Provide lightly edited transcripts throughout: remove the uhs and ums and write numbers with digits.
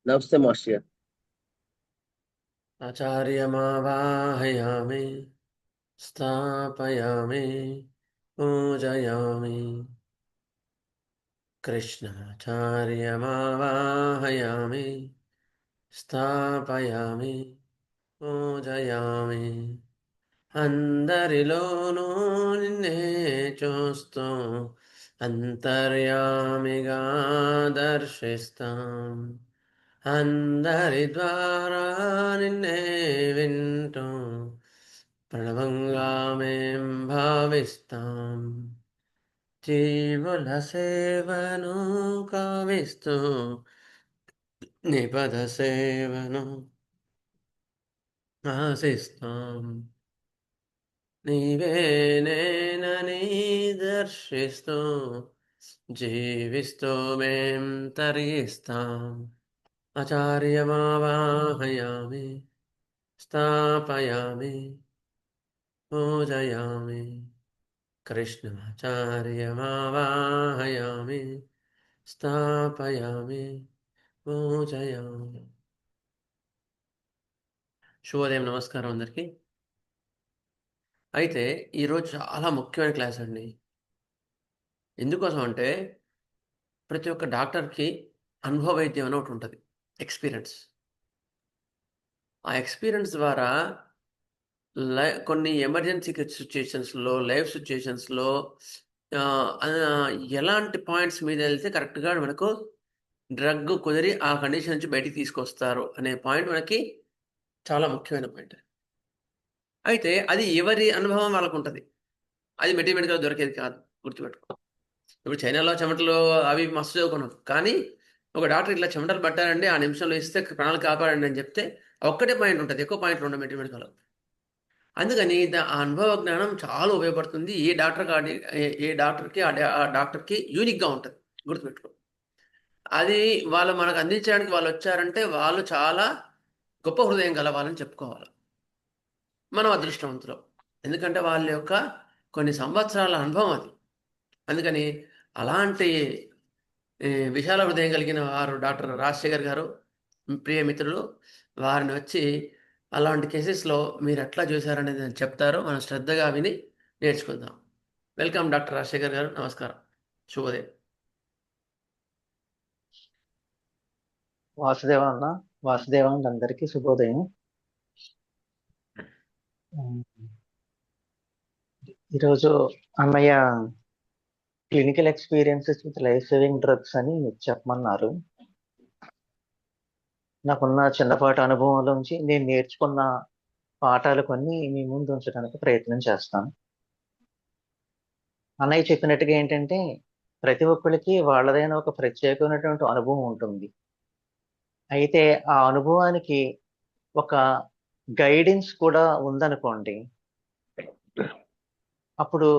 నమస్తే మాస్టర్ గారు. आचार्यमावाहयामि स्थापयामि पूजयामि कृष्णाचार्यमावाहयामि स्थापयामि పూజయామి అందరిలోనూ నిన్నే చూస్తూ అంతర్యామిగా దర్శిస్తాం అందరి ద్వారా నిన్నే వింటూ ప్రణవంగా మేం భావిస్తాం జీవుల సేవను కావిస్తూ నిపద సేవను ఆశిస్తాం నీవే నేనని దర్శిస్తూ జీవిస్తూ మేం తరిస్తాం ఆచార్యమావాహయామి స్థాపయామి పూజయామి కృష్ణాచార్యమావాహయామి స్థాపయామి పూజయామి. శుభోదయం, నమస్కారం అందరికీ. అయితే ఈరోజు చాలా ముఖ్యమైన క్లాస్ అండి. ఎందుకోసం అంటే ప్రతి ఒక్క డాక్టర్కి అనుభవ వైద్యం అని ఒకటి ఉంటుంది, ఎక్స్పీరియన్స్. ఆ ఎక్స్పీరియన్స్ ద్వారా కొన్ని ఎమర్జెన్సీ సిచ్యుయేషన్స్లో, లైఫ్ సిచ్యుయేషన్స్లో ఎలాంటి పాయింట్స్ మీద వెళ్తే కరెక్ట్గా మనకు డ్రగ్ కుదిరి ఆ కండిషన్ నుంచి బయటికి తీసుకొస్తారు అనే పాయింట్ మనకి చాలా ముఖ్యమైన పాయింట్. అయితే అది ఎవరి అనుభవం వాళ్ళకు ఉంటుంది, అది మెటీరియల్గా దొరికేది కాదు, గుర్తుపెట్టుకో. ఇప్పుడు చైనాలో చెమటలు అవి మస్తు చదువుకున్నాం, కానీ ఒక డాక్టర్ ఇట్లా చెమటలు పట్టారండి, ఆ నిమిషంలో ఇస్తే ప్రాణాలు కాపాడండి అని చెప్తే ఒక్కటే పాయింట్ ఉంటుంది, ఎక్కువ పాయింట్లు ఉండవు మెటీరియల్గా. అందుకని ఆ అనుభవ జ్ఞానం చాలా ఉపయోగపడుతుంది. ఏ డాక్టర్కి ఆ డాక్టర్కి యూనిక్గా ఉంటుంది, గుర్తుపెట్టుకో. అది వాళ్ళు మనకు అందించడానికి వాళ్ళు వచ్చారంటే వాళ్ళు చాలా గొప్ప హృదయం గల వాళ్ళని చెప్పుకోవాలి. మనం అదృష్టవంతులం, ఎందుకంటే వాళ్ళ యొక్క కొన్ని సంవత్సరాల అనుభవం అది. అందుకని అలాంటి విశాల హృదయం కలిగిన వారు డాక్టర్ రాజశేఖర్ గారు, ప్రియ మిత్రులు. వారిని వచ్చి అలాంటి కేసెస్లో మీరు ఎట్లా చూశారనేది నేను చెప్తారు, మనం శ్రద్ధగా విని నేర్చుకుందాం. వెల్కమ్ డాక్టర్ రాజశేఖర్ గారు, నమస్కారం, శుభోదయం. వాసుదేవ అన్న, వాసుదేవాంగ్ అందరికీ శుభోదయం. ఈరోజు అన్నయ్య clinical experiences with life saving drugs అని చెప్పమన్నారు. నాకున్న చిన్నపాటి అనుభవంలోంచి నేను నేర్చుకున్న పాఠాలు కొన్ని మీ ముందు ఉంచడానికి ప్రయత్నం చేస్తాను. అన్నయ్య చెప్పినట్టుగా ఏంటంటే, ప్రతి ఒక్కరికి వాళ్ళదైన ఒక ప్రత్యేకమైనటువంటి అనుభవం ఉంటుంది. అయితే ఆ అనుభవానికి ఒక గైడెన్స్ కూడా ఉందనుకోండి, అప్పుడు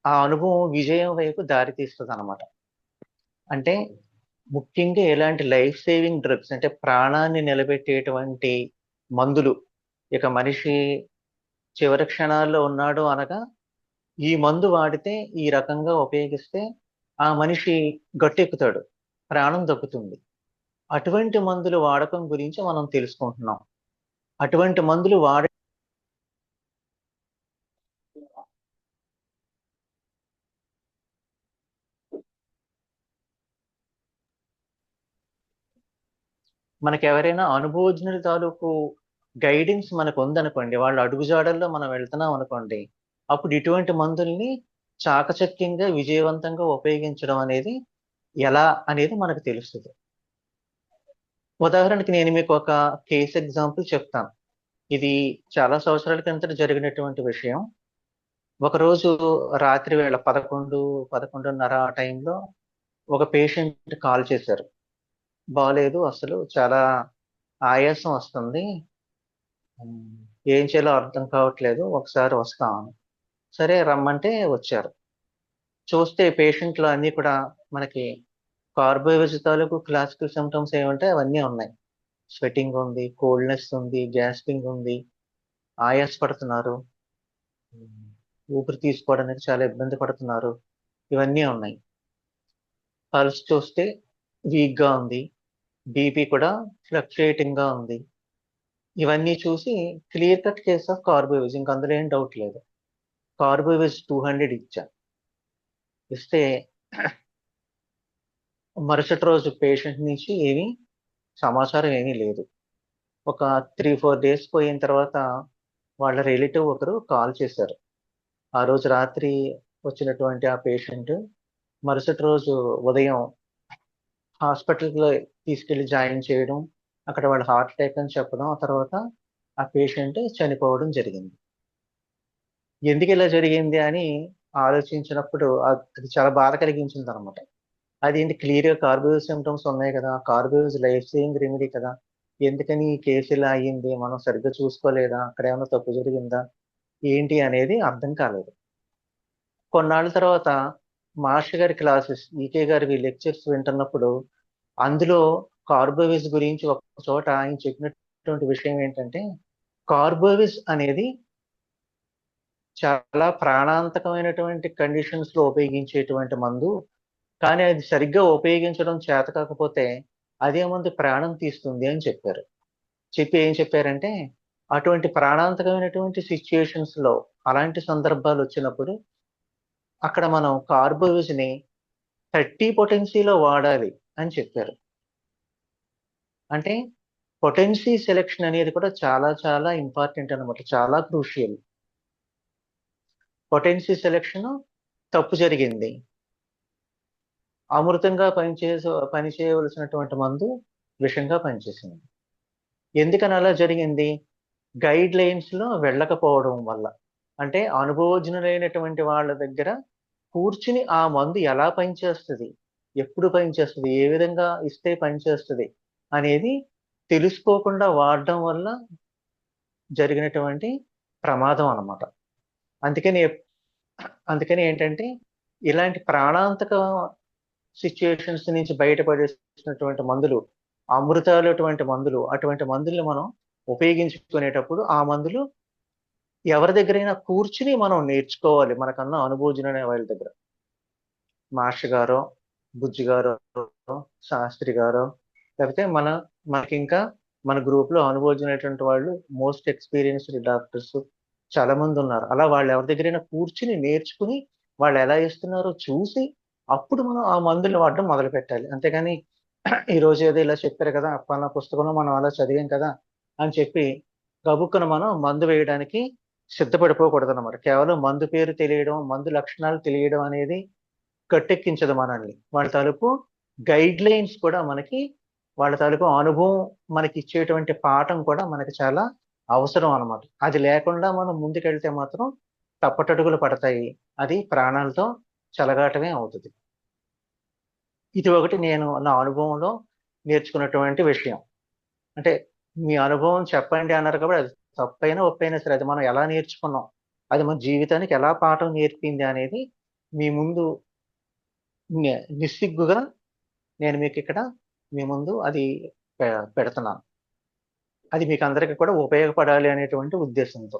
ఆ అనుభవం విజయం వైపు దారి తీస్తుంది అనమాట. అంటే ముఖ్యంగా ఎలాంటి లైఫ్ సేవింగ్ డ్రగ్స్ అంటే ప్రాణాన్ని నిలబెట్టేటువంటి మందులు, ఇక మనిషి చివరి క్షణాల్లో ఉన్నాడు అనగా ఈ మందు వాడితే, ఈ రకంగా ఉపయోగిస్తే ఆ మనిషి గట్టెక్కుతాడు, ప్రాణం దక్కుతుంది. అటువంటి మందులు వాడకం గురించి మనం తెలుసుకుంటున్నాం. అటువంటి మందులు మనకి ఎవరైనా అనుభవజ్ఞుల తాలూకు గైడెన్స్ మనకు ఉందనుకోండి, వాళ్ళ అడుగుజాడల్లో మనం వెళ్తున్నాం అనుకోండి, అప్పుడు ఇటువంటి మందుల్ని చాకచక్యంగా విజయవంతంగా ఉపయోగించడం అనేది ఎలా అనేది మనకు తెలుస్తుంది. ఉదాహరణకి నేను మీకు ఒక కేస్ ఎగ్జాంపుల్ చెప్తాను. ఇది చాలా సంవత్సరాల కిందట జరిగినటువంటి విషయం. ఒకరోజు రాత్రి వేళ 11:30 ఆ టైంలో ఒక పేషెంట్ కాల్ చేశారు. బాలేదు, అసలు చాలా ఆయాసం వస్తుంది, ఉమ్, ఏం చేయాలో అర్థం కావట్లేదు, ఒకసారి వస్తామని. సరే రమ్మంటే వచ్చారు. చూస్తే పేషెంట్లు అన్నీ కూడా మనకి కార్బోవేజ్ తాలూకు క్లాసికల్ సిమ్టమ్స్ ఏమంటే అవన్నీ ఉన్నాయి. స్వెటింగ్ ఉంది, కోల్డ్నెస్ ఉంది, గ్యాస్పింగ్ ఉంది, ఆయాస పడుతున్నారు, ఉమ్, ఊపిరి తీసుకోవడానికి చాలా ఇబ్బంది పడుతున్నారు, ఇవన్నీ ఉన్నాయి. పల్స్ చూస్తే వీక్ గా ఉంది, బీపీ కూడా ఫ్లక్చుయేటింగ్గా ఉంది. ఇవన్నీ చూసి క్లియర్ కట్ కేస్ ఆఫ్ కార్బోవేజ్, ఇంక అందులో ఏం డౌట్ లేదు. కార్బోవేజ్ 200 ఇచ్చా. ఇస్తే మరుసటి రోజు పేషెంట్ నుంచి ఏమీ సమాచారం ఏమీ లేదు. ఒక 3-4 డేస్ పోయిన తర్వాత వాళ్ళ రిలేటివ్ ఒకరు కాల్ చేశారు. ఆ రోజు రాత్రి వచ్చినటువంటి ఆ పేషెంట్ మరుసటి రోజు ఉదయం హాస్పిటల్‌లో తీసుకెళ్ళి జాయిన్ చేయడం, అక్కడ వాళ్ళు హార్ట్ అటాక్ అని చెప్పడం, ఆ తర్వాత ఆ పేషెంట్ చనిపోవడం జరిగింది. ఎందుకిలా జరిగింది అని ఆలోచించినప్పుడు అది చాలా బాధ కలిగించిందనమాట. అదేంటి క్లియర్‌గా కార్బోవేజ్ సింప్టమ్స్ ఉన్నాయి కదా! కార్బోవేజ్ లైఫ్ సేవింగ్ రెమెడీ కదా! ఎందుకని ఈ కేసు ఇలా అయ్యింది? మనం సరిగ్గా చూసుకోలేదా? అక్కడేమన్నా తప్పు జరిగిందా? ఏంటి అనేది అర్థం కాలేదు. కొన్నాళ్ళ తర్వాత మాస్టర్ గారి క్లాసెస్, ఈకే గారివి లెక్చర్స్ వింటున్నప్పుడు అందులో కార్బోవేజ్ గురించి ఒక చోట ఆయన చెప్పినటువంటి విషయం ఏంటంటే, కార్బోవేజ్ అనేది చాలా ప్రాణాంతకమైనటువంటి కండిషన్స్‌లో ఉపయోగించేటువంటి మందు. కానీ అది సరిగ్గా ఉపయోగించడం చేత కాకపోతే అదే మందు ప్రాణం తీస్తుంది అని చెప్పారు. చెప్పి ఏం చెప్పారంటే, అటువంటి ప్రాణాంతకమైనటువంటి సిట్యుయేషన్స్‌లో అలాంటి సందర్భాలొచ్చినప్పుడు అక్కడ మనం కార్బోవేజ్‌ని 30 పొటెన్సీలో వాడాలి అని చెప్పారు. అంటే పొటెన్సీ సెలక్షన్ అనేది కూడా చాలా చాలా ఇంపార్టెంట్ అన్నమాట. చాలా క్రూషియల్. పొటెన్సీ సెలక్షన్ తప్పు జరిగింది. అమృతంగా పని చేయవలసినటువంటి మందు విషంగా పనిచేసింది. ఎందుకని అలా జరిగింది? గైడ్‌లైన్స్‌లో వెళ్ళకపోవడం వల్ల. అంటే అనుభవజ్ఞులైనటువంటి వాళ్ళ దగ్గర కూర్చుని ఆ మందు ఎలా పనిచేస్తది? ఎప్పుడు పనిచేస్తది? ఏ విధంగా ఇస్తే పనిచేస్తది? అనేది తెలుసుకోకుండా వాడడం వల్ల జరిగినటువంటి ప్రమాదం అన్నమాట. అందుకని అందుకని ఏంటంటే, ఇలాంటి ప్రాణాంతక సిట్యుయేషన్స్ నుంచి బయటపడేసినటువంటి మందులు, అటువంటి మందుల్ని మనం ఉపయోగించుకునేటప్పుడు ఆ మందులు ఎవరి దగ్గరైనా కూర్చుని మనం నేర్చుకోవాలి. మనకన్నా అనుభవజ్ఞులైన వాళ్ళ దగ్గర. మాస్టర్ గారో, బుజ్జి గారో, శాస్త్రి గారో, లేకపోతే మనకింకా మన గ్రూప్‌లో అనుభవజ్ఞులైనటువంటి వాళ్ళు మోస్ట్ ఎక్స్‌పీరియన్స్‌డ్ డాక్టర్స్ చాలా మందున్నారు. అలా వాళ్ళు ఎవరి దగ్గరైనా కూర్చుని నేర్చుకుని వాళ్ళెలా ఇస్తున్నారో చూసి, అప్పుడు మనం ఆ మందుల్ని వాడడం మొదలుపెట్టాలి. అంతేగాని ఈరోజు ఏదో ఇలా చెప్పారు కదా! పలానా పుస్తకంలో మనం అలా చదివాం కదా! అని చెప్పి గబుక్కున మనం మందు వేయడానికి సిద్ధపడిపోకూడదనమాట. కేవలం మందు పేరు తెలియడం, మందు లక్షణాలు తెలియడం అనేది గట్టెక్కించదు మనల్ని. వాళ్ళ తాలూకు గైడ్‌లైన్స్ కూడా వాళ్ళ తాలూకు అనుభవం మనకిచ్చేటువంటి పాఠం కూడా మనకి చాలా అవసరం అన్నమాట. అది లేకుండా మనం ముందుకెళ్తే మాత్రం తప్పటడుగులు పడతాయి. అది ప్రాణాలతో చెలగాటమే అవుతది. ఇది ఒకటి నేను నా అనుభవంలో నేర్చుకున్నటువంటి విషయం. అంటే మీ అనుభవం చెప్పండి అన్నారు కాబట్టి అది తప్పైనా, ఒప్పైనా సరే అది మనం ఎలా నేర్చుకున్నాం? అది మన జీవితానికి ఎలా పాఠం నేర్పింది అనేది మీ ముందు నిస్సిగ్గుగా నేను మీకిక్కడ మీ ముందు అది పె పెడుతున్నాను. అది మీకందరికి కూడా ఉపయోగపడాలి అనేటువంటి ఉద్దేశంతో.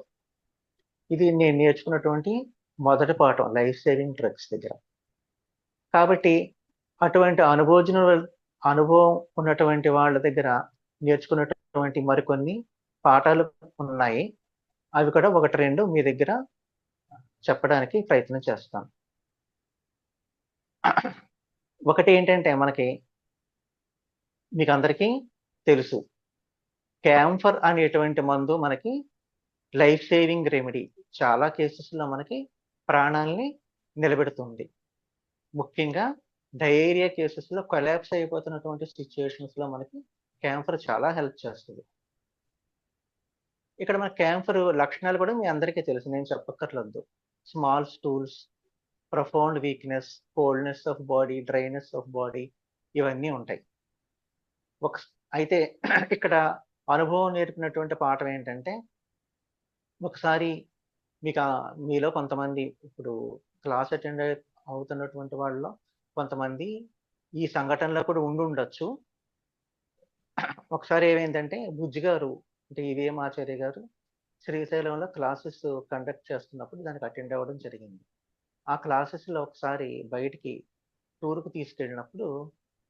ఇది నేను నేర్చుకున్నటువంటి మొదటి పాఠం లైఫ్ సేవింగ్ డ్రగ్స్ దగ్గర. కాబట్టి అటువంటి అనుభవం ఉన్నటువంటి వాళ్ళ దగ్గర నేర్చుకున్నటువంటి మరికొన్ని పాఠాలు ఉన్నాయి. అవి కూడా 1, 2 మీ దగ్గర చెప్పడానికి ప్రయత్నం చేస్తాను. ఒకటేంటంటే మీకందరికీ తెలుసు. క్యాంఫర్ అనేటువంటి మందు మనకి లైఫ్ సేవింగ్ రెమెడీ. చాలా కేసెస్‌లో మనకి ప్రాణాల్ని నిలబెడుతుంది. ముఖ్యంగా డయేరియా కేసెస్‌లో కొలాప్స్ అయిపోతున్నటువంటి సిట్యుయేషన్స్‌లో మనకి క్యాంఫర్ చాలా హెల్ప్ చేస్తది. ఇక్కడ మన క్యాంఫర్ లక్షణాలు కూడా మీ అందరికీ తెలుసు. నేను చెప్పక్కర్లేదు. Small stools, profound weakness, coldness of body, dryness of body ఇవన్నీ ఉంటాయి. అయితే ఇక్కడ అనుభవం నేర్పినటువంటి పాఠం ఏంటంటే, ఒకసారి మీలో కొంతమంది ఇప్పుడు క్లాస్ అటెండ్ అవుతున్నటువంటి వాళ్ళలో కొంతమంది ఈ సంఘటనలో కూడా ఉండుండొచ్చు. ఒకసారి ఏమైందంటే బుజ్జి గారు అంటే ఈవీఎం ఆచార్య గారు శ్రీశైలంలో క్లాసెస్ కండక్ట్ చేస్తున్నప్పుడు దానికి అటెండ్ అవ్వడం జరిగింది. ఆ క్లాసెస్‌లో ఒకసారి బయటికి టూర్‌కి తీసుకెళ్ళినప్పుడు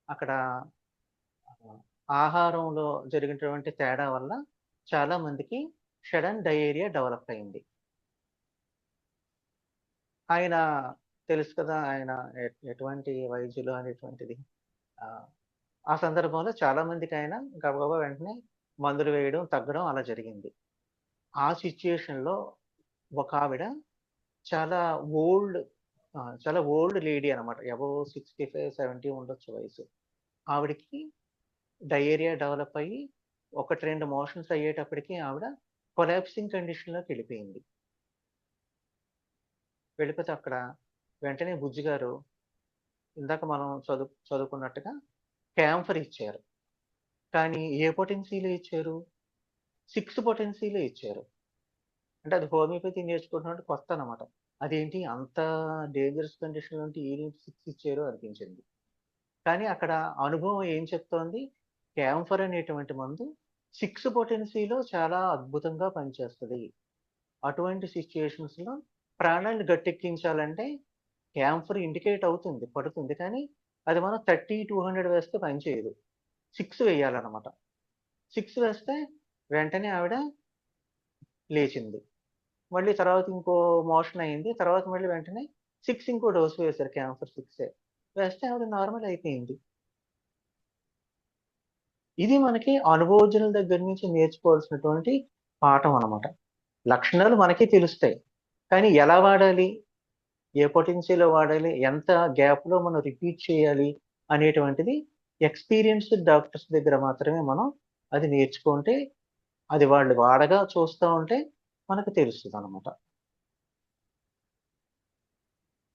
అక్కడ ఆహారంలో జరిగినటువంటి తేడా వల్ల చాలా మందికి సడన్ డయేరియా డెవలప్ అయింది. ఆయన తెలుసు కదా! ఆయన ఎటువంటి వైద్యులు అనేటువంటిది. ఆహ్, ఆ సందర్భంలో చాలా మందికాయన గబగబా వెంటనే మందులు వేయడం, తగ్గడం అలా జరిగింది. ఆ సిట్యుయేషన్‌లో ఒకావిడ చాలా ఓల్డ్ చాలా ఓల్డ్ లేడీ అనమాట. అబోవ్ 65, 70 ఉండొచ్చు వయసు. ఆవిడకి డయేరియా డెవలప్ అయ్యి 1, 2 మోషన్స్ అయ్యేటప్పటికి ఆవిడ కొలాప్సింగ్ కండిషన్‌లోకెళ్ళిపోయింది. వెళ్ళిపోతే అక్కడ వెంటనే బుజ్జి గారు ఇందాక మనం చదువుకున్నట్టుగా క్యాంఫర్ ఇచ్చారు. కానీ ఏ పొటెన్సీలో ఇచ్చారు? 6 పొటెన్సీలో ఇచ్చారు. అంటే అది హోమియోపతి నేర్చుకుంటున్నట్టు కొత్తనమాట. అదేంటి అంత డేంజరస్ కండిషన్‌లో ఉంటే ఈడేంటి 6 ఇచ్చారు అనిపించింది. కానీ అక్కడ అనుభవం ఏం చెప్తోంది? క్యాంఫర్ అనేటువంటి మందు 6 పొటెన్సీలో చాలా అద్భుతంగా పనిచేస్తది. అటువంటి సిట్యుయేషన్స్‌లో ప్రాణాన్ని గట్టెక్కించాలంటే క్యాంఫర్ ఇండికేట్ అవుతుంది, పడుతుంది. కానీ అది మనం 30, 200 వేస్తే పనిచేయదు. 6 వేయాలన్నమాట. 6 వేస్తే వెంటనే ఆవిడ లేచింది. మళ్ళీ తర్వాత ఇంకో మోషన్ అయింది. తర్వాత మళ్ళీ వెంటనే 6 ఇంకో డోస్ వేశారు క్యాంఫర్ 6 వేస్తే ఆవిడ నార్మల్ అయిపోయింది. ఇది మనకి అనుభవజ్ఞుల దగ్గర నుంచి నేర్చుకోవాల్సినటువంటి పాఠం అన్నమాట. లక్షణాలు మనకి తెలుస్తాయి. కానీ ఎలా వాడాలి? ఏ పొటెన్సీలో వాడాలి? ఎంత గ్యాప్‌లో మనం రిపీట్ చేయాలి? అనేటువంటిది ఎక్స్‌పీరియన్స్‌డ్ డాక్టర్స్ దగ్గర మాత్రమే మనం అది నేర్చుకుంటే, అది వాళ్ళు వాడగా చూస్తా ఉంటే మనకు తెలుస్తదనమాట.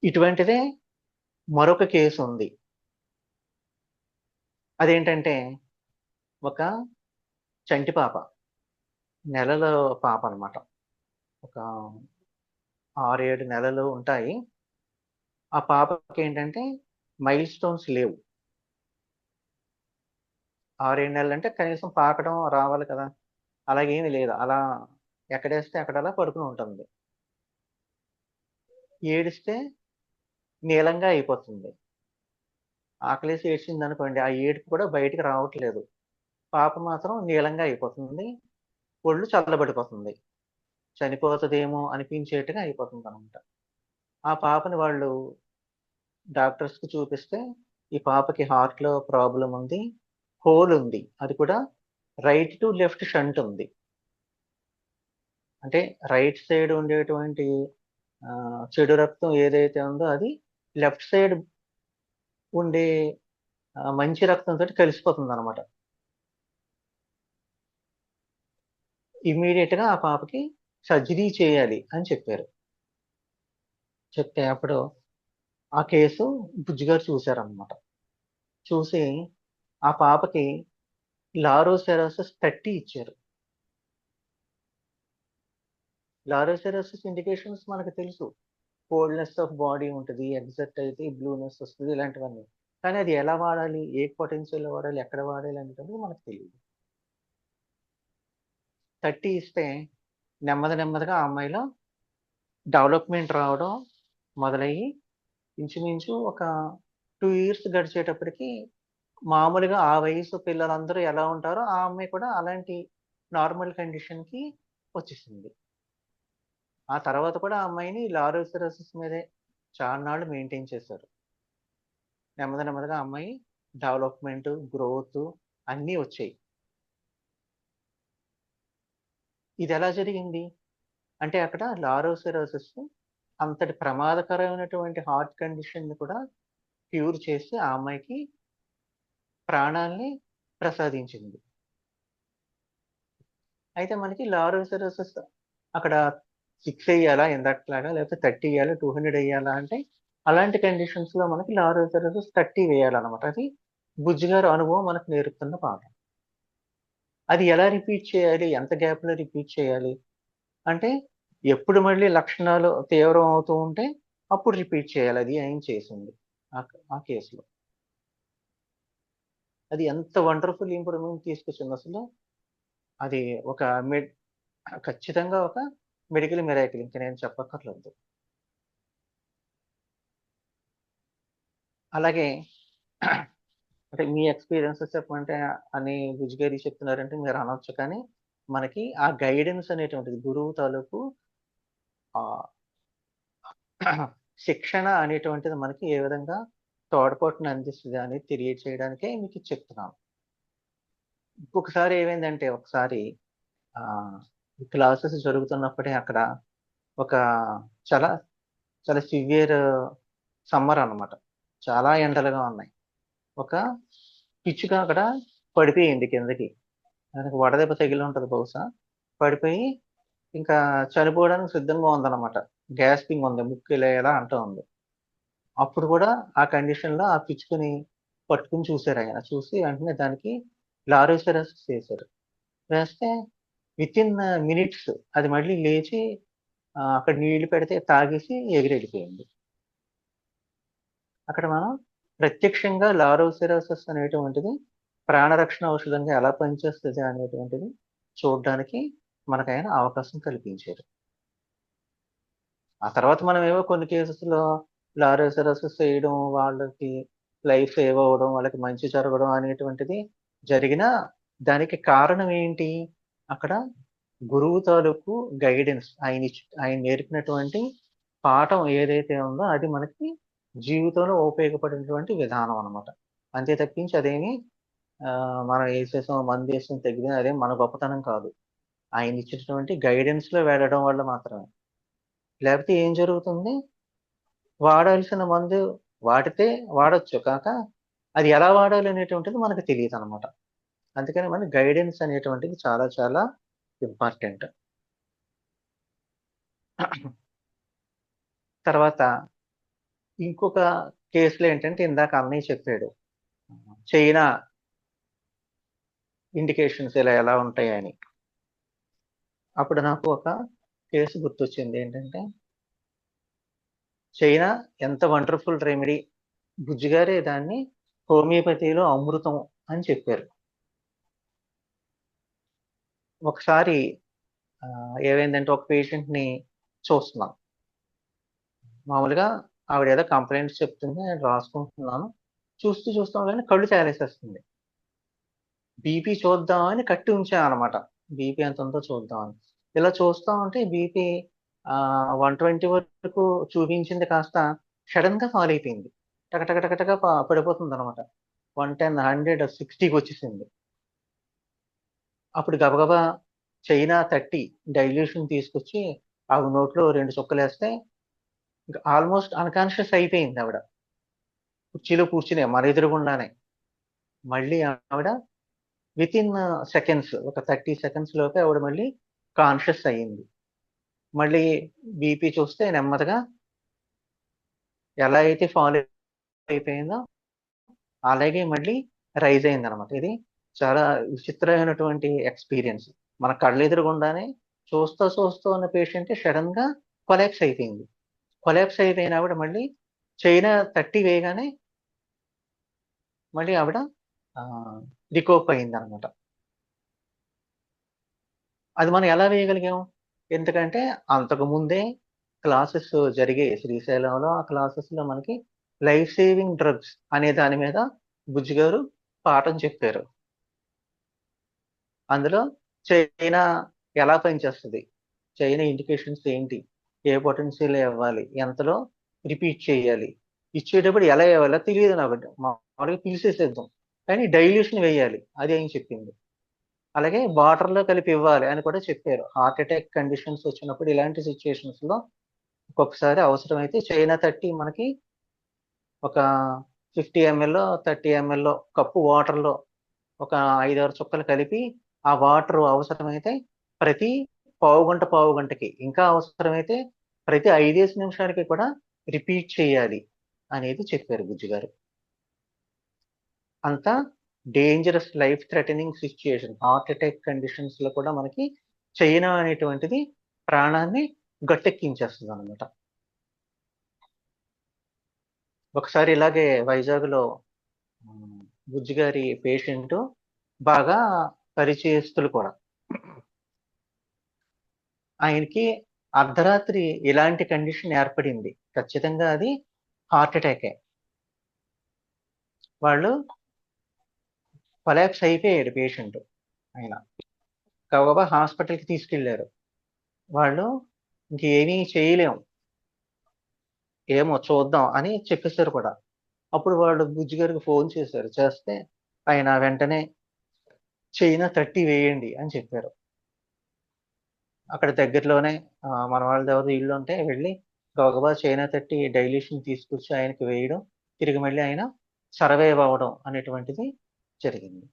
ఇటువంటిదే మరొక కేసుంది. అదేంటంటే ఒక చంటి పాప. నెలల పాపనమాట. ఒక 6, 7 నెలలు ఉంటాయి. ఆ పాపకేంటంటే మైల్ స్టోన్స్ లేవు. 6, 7 నెలలంటే కనీసం పాకడం రావాలి కదా! అలాగేమి లేదు. అలా ఎక్కడేస్తే అక్కడ అలా పడుకొని ఉంటుంది. ఏడిస్తే నీలంగా అయిపోతుంది. ఆకలేసి ఏడ్చిందనుకోండి, ఆ ఏడుపు కూడా బయటికి రావట్లేదు. పాప మాత్రం నీలంగా అయిపోతుంది. ఒళ్ళు చల్లబడిపోతుంది. చనిపోతదేమో అనిపించేట్టుగా అయిపోతుందనమాట. ఆ పాపని వాళ్ళు డాక్టర్స్‌కి చూపిస్తే, ఈ పాపకి హార్ట్‌లో ప్రాబ్లమ్ ఉంది. హోల్ ఉంది. అది కూడా రైట్ టు లెఫ్ట్ షంట్ ఉంది. అంటే రైట్ సైడ్ ఉండేటువంటి చెడు రక్తం ఏదైతే ఉందో అది లెఫ్ట్ సైడ్ ఉండే మంచి రక్తంతోటి కలిసిపోతుందనమాట. ఇమ్మీడియేట్‌గా ఆ పాపకి సర్జరీ చేయాలి అని చెప్పారు. చెప్తే అప్పుడు ఆ కేసు బుజ్జిగారు చూసారనమాట. చూసి ఆ పాపకి లారోసెరాసిస్ 30 ఇచ్చారు. లారోసెరాసిస్ ఇండికేషన్స్ మనకు తెలుసు. కోల్డ్‌నెస్ ఆఫ్ బాడీ ఉంటది. ఎగ్జర్ట్ అయితే బ్లూనెస్ వస్తది ఇలాంటివన్నీ. కానీ అది ఎలా వాడాలి? ఏ పొటెన్షియల్‌లో వాడాలి? ఎక్కడ వాడాలి? అనేటువంటిది మనకు తెలీదు. 30 ఇస్తే నెమ్మదిగా ఆ అమ్మాయిలో డెవలప్‌మెంట్ రావడం మొదలయ్యి ఇంచుమించు ఒక 2 ఇయర్స్ గడిచేటప్పటికి మామూలుగా ఆ వయసు పిల్లలందరూ ఎలా ఉంటారో ఆ అమ్మాయి కూడా అలాంటి నార్మల్ కండిషన్‌కి వచ్చేసింది. ఆ తర్వాత కూడా ఆ అమ్మాయిని లారోసిరోసిస్ మీదే చాన్నాళ్ళు మెయింటైన్ చేశారు. నెమ్మదిగా ఆ అమ్మాయి డెవలప్‌మెంట్, గ్రోత్ అన్నీ వచ్చాయి. ఇదెలా జరిగింది? అంటే అక్కడ లారోసిరోసిస్ అంతటి ప్రమాదకరమైనటువంటి హార్ట్ కండిషన్‌ని కూడా క్యూర్ చేసి ఆ అమ్మాయికి ప్రాణాల్ని ప్రసాదించింది. అయితే మనకి లారోసిరోసిస్ అక్కడ 6 ఎయ్యాలా ఇందాకట్లాగా లేకపోతే 30 ఎయ్యాలా, 200 ఎయ్యాలా అంటే అలాంటి కండిషన్స్‌లో మనకి లారోసిరోసిస్ 30 వేయాలన్నమాట. అది బుజ్జిగారి అనుభవం మనకు నేర్పుతున్న పాఠం. అది ఎలా రిపీట్ చేయాలి? ఎంత గ్యాప్‌లో రిపీట్ చేయాలి? అంటే ఎప్పుడు మళ్ళీ లక్షణాలు తీవ్రం అవుతూ ఉంటే అప్పుడు రిపీట్ చేయాలి. అది ఆయన చేసింది. ఆ కేస్‌లో. అది ఎంత వండర్‌ఫుల్ ఇంప్రూవ్‌మెంట్ తీసుకొచ్చిందసలు. అది ఒక ఖచ్చితంగా ఒక మెడికల్ మిరాకిల్ ఇంక నేను చెప్పక్కర్లేదు. అలాగే అంటే మీ ఎక్స్పీరియన్సెస్ చెప్పమంటే అని బుజ్జి గారు చెప్తున్నారంటే మీరు అనొచ్చు. కానీ మనకి ఆ గైడెన్స్ అనేటువంటిది గురువు తాలూకు ఆహ్, శిక్షణ అనేటువంటిది మనకి ఏ విధంగా తోడ్పాటుని అందిస్తది అనేది తెలియచేయడానికే మీకు ఇది చెప్తున్నాను. ఇంకొకసారి ఏమైందంటే ఒకసారి ఆహ్, క్లాసెస్ జరుగుతున్నప్పుడే అక్కడ ఒక చాలా, చాలా సివియర్ సమ్మర్ అన్నమాట. చాలా ఎండలుగా ఉన్నాయి. ఒక పిచ్చుక అక్కడ పడిపోయింది కిందకి. దానికి వడదెబ్బ తగిలి ఉంటది బహుశా. పడిపోయి ఇంకా చనిపోవడానికి సిద్ధంగా ఉందన్నమాట. గ్యాస్పింగ్ ఉంది. ముక్కు ఇలా ఇలా అంటూ ఉంది. అప్పుడు కూడా ఆ కండిషన్‌లో ఆ పిచ్చుకని పట్టుకొని చూసారాయన. చూసి వెంటనే దానికి లారోసెరసిస్ చేశారు. వేస్తే వితిన్ మినిట్స్ అది మళ్ళీ లేచి అక్కడ నీళ్లు పెడితే తాగేసి ఎగిరెళ్ళిపోయింది. అక్కడ మనం ప్రత్యక్షంగా లారోసెరసిస్ అనేటువంటిది ప్రాణరక్షణ ఔషధంగా ఎలా పనిచేస్తది అనేటువంటిది చూడ్డానికి మనకాయన అవకాశం కల్పించారు. ఆ తర్వాత మనమేమో కొన్ని కేసెస్‌లో లారోసెరసిస్ చేయడం, వాళ్ళకి లైఫ్ సేవ్ అవ్వడం, వాళ్ళకి మంచి జరగడం అనేటువంటిది జరిగినా, దానికి కారణం ఏంటి? అక్కడ గురువు తాలూకు గైడెన్స్ ఆయన నేర్పినటువంటి పాఠం ఏదైతే ఉందో అది మనకి జీవితంలో ఉపయోగపడినటువంటి విధానం అన్నమాట. అంతే తప్పించి అదేమి మనం ఏసేసాం, మందేసాం, తగ్గిపోయింది అదేం మన గొప్పతనం కాదు. ఆయన ఇచ్చినటువంటి గైడెన్స్‌లో వెళ్ళడం వల్ల మాత్రమే. లేకపోతే ఏం జరుగుతుంది? వాడాల్సిన మందు వాడితే వాడొచ్చు. అది ఎలా వాడాలి అనేటువంటిది మనకు తెలీదనమాట. అందుకని మన గైడెన్స్ అనేటువంటిది చాలా చాలా ఇంపార్టెంట్. తర్వాత ఇంకొక కేస్‌లో ఏంటంటే ఇందాక అన్నయ్య చెప్పాడు. చైనా ఇండికేషన్స్ ఇలా ఎలా ఉంటాయని. అప్పుడు నాకు ఒక కేస్ గుర్తొచ్చింది. ఏంటంటే చైనా ఎంత వండర్‌ఫుల్ రెమెడీ. బుజ్జి గారే దాన్ని హోమియోపతిలో అమృతం అని చెప్పారు. ఒకసారి ఏమైందంటే ఒక పేషెంట్‌ని చూస్తున్నాం. మామూలుగా ఆవిడేదో కంప్లెయింట్స్ చెప్తుంది. నేను రాసుకుంటున్నాను. చూస్తూ ఉండగానే కళ్ళు తేలేసేస్తుంది. బీపీ చూద్దామని కట్టి ఉంచాననమాట. బీపీ ఎంతుందో చూద్దామని. ఇలా చూస్తా ఉంటే బీపీ 120 వరకు చూపించింది కాస్త సడెన్‌గా ఫాల్ అయిపోయింది. టక టక టక టక పడిపోతుందనమాట. 110, 100, 60కొచ్చేసింది. అప్పుడు గబగబా చైనా 30 డైల్యూషన్ తీసుకొచ్చి ఆవిడ నోట్లో 2 చుక్కలేస్తే ఇంక ఆల్‌మోస్ట్ అన్‌కాన్షియస్ అయిపోయిందావిడ. కుర్చీలో కూర్చునే మన ఎదురుగుండానే. మళ్ళీ ఆవిడ వితిన్ సెకండ్స్ ఒక 30 సెకండ్స్ లోపే ఆవిడ మళ్ళీ కాన్షియస్ అయింది. మళ్ళీ బీపీ చూస్తే నెమ్మదిగా ఎలా అయితే ఫాల్ అయిపోయిందో అలాగే మళ్ళీ రైజ్ అయిందనమాట. ఇది చాలా విచిత్రమైనటువంటి ఎక్స్‌పీరియన్స్. మన కళ్ళెదురుగుండానే చూస్తూ ఉన్న పేషెంటే సడెన్‌గా కొలాప్స్ అయిపోయింది. కొలాప్స్ అయిపోయిన ఆవిడ మళ్ళీ చైనా 30 వేయగానే మళ్ళీ ఆవిడ ఆహ్, రికవర్ అయిందనమాట. అది మనం ఎలా వేయగలిగాం? ఎందుకంటే అంతకు ముందే క్లాసెస్ జరిగాయి శ్రీశైలంలో. ఆ క్లాసెస్‌లో మనకి లైఫ్ సేవింగ్ డ్రగ్స్ అనే దాని మీద బుజ్జి గారు పాఠం చెప్పారు. అందులో చైనా ఎలా పనిచేస్తది? చైనా ఇండికేషన్స్ ఏంటి? ఏ పొటెన్షియల్ ఇవ్వాలి? ఎంతలో రిపీట్ చేయాలి? ఇచ్చేటప్పుడు ఎలా ఇవ్వాలో తెలీదు నాకు. మామూలుగా పిలిచేసేద్దాం. కానీ డైల్యూషన్ వేయాలి. అది ఆయన చెప్పింది. అలాగే వాటర్‌లో కలిపి ఇవ్వాలి అని కూడా చెప్పారు. హార్ట్ అటాక్ కండిషన్స్ వచ్చినప్పుడు ఇలాంటి సిట్యుయేషన్స్‌లో ఒక్కొక్కసారి అవసరమైతే చైనా 30 మనకి ఒక 50 ఎంఎల్లో, 30 ఎంఎల్లో కప్పు వాటర్‌లో ఒక 5, 6 చుక్కలు కలిపి ఆ వాటర్ అవసరమైతే ప్రతి పావుగంటకి ఇంకా అవసరమైతే ప్రతి 5, 5 నిమిషాలకి కూడా రిపీట్ చేయాలి అనేది చెప్పారు బుజ్జి గారు. అంత dangerous life threatening situation heart attack కండిషన్స్‌లో కూడా మనకి చైనా అనేటువంటిది ప్రాణాన్ని గట్టెక్కించేస్తదనమాట. ఒకసారి ఇలాగే వైజాగ్‌లో హ్మ్. బుజ్జి గారి పేషెంటు బాగా పరిచయస్తులు కూడా. ఆయనకి అర్ధరాత్రి ఇలాంటి కండిషన్ ఏర్పడింది. ఖచ్చితంగా అది హార్ట్ అటాకే. వాళ్ళు కొలాప్స్ అయిపోయాడు పేషెంట్. ఆయన గబగబా హాస్పిటల్కి తీసుకెళ్లారు. వాళ్ళు ఇంకేమీ చేయలేం, ఏమో చూద్దాం అని చెప్పేశారు కూడా. అప్పుడు వాళ్ళు బుజ్జి గారికి ఫోన్ చేశారు. చేస్తే ఆయన వెంటనే చైనా 30 వేయండి అని చెప్పారు. అక్కడ దగ్గరలోనే మన వాళ్ళది ఎవరిదో ఇల్లు ఉంటే వెళ్ళి గబగబా చైనా 30 డైల్యూషన్ తీసుకొచ్చి ఆయనకి వేయడం, తిరిగి మళ్ళీ ఆయన సర్వైవ్ అవ్వడం అనేటువంటిది జరిగింది.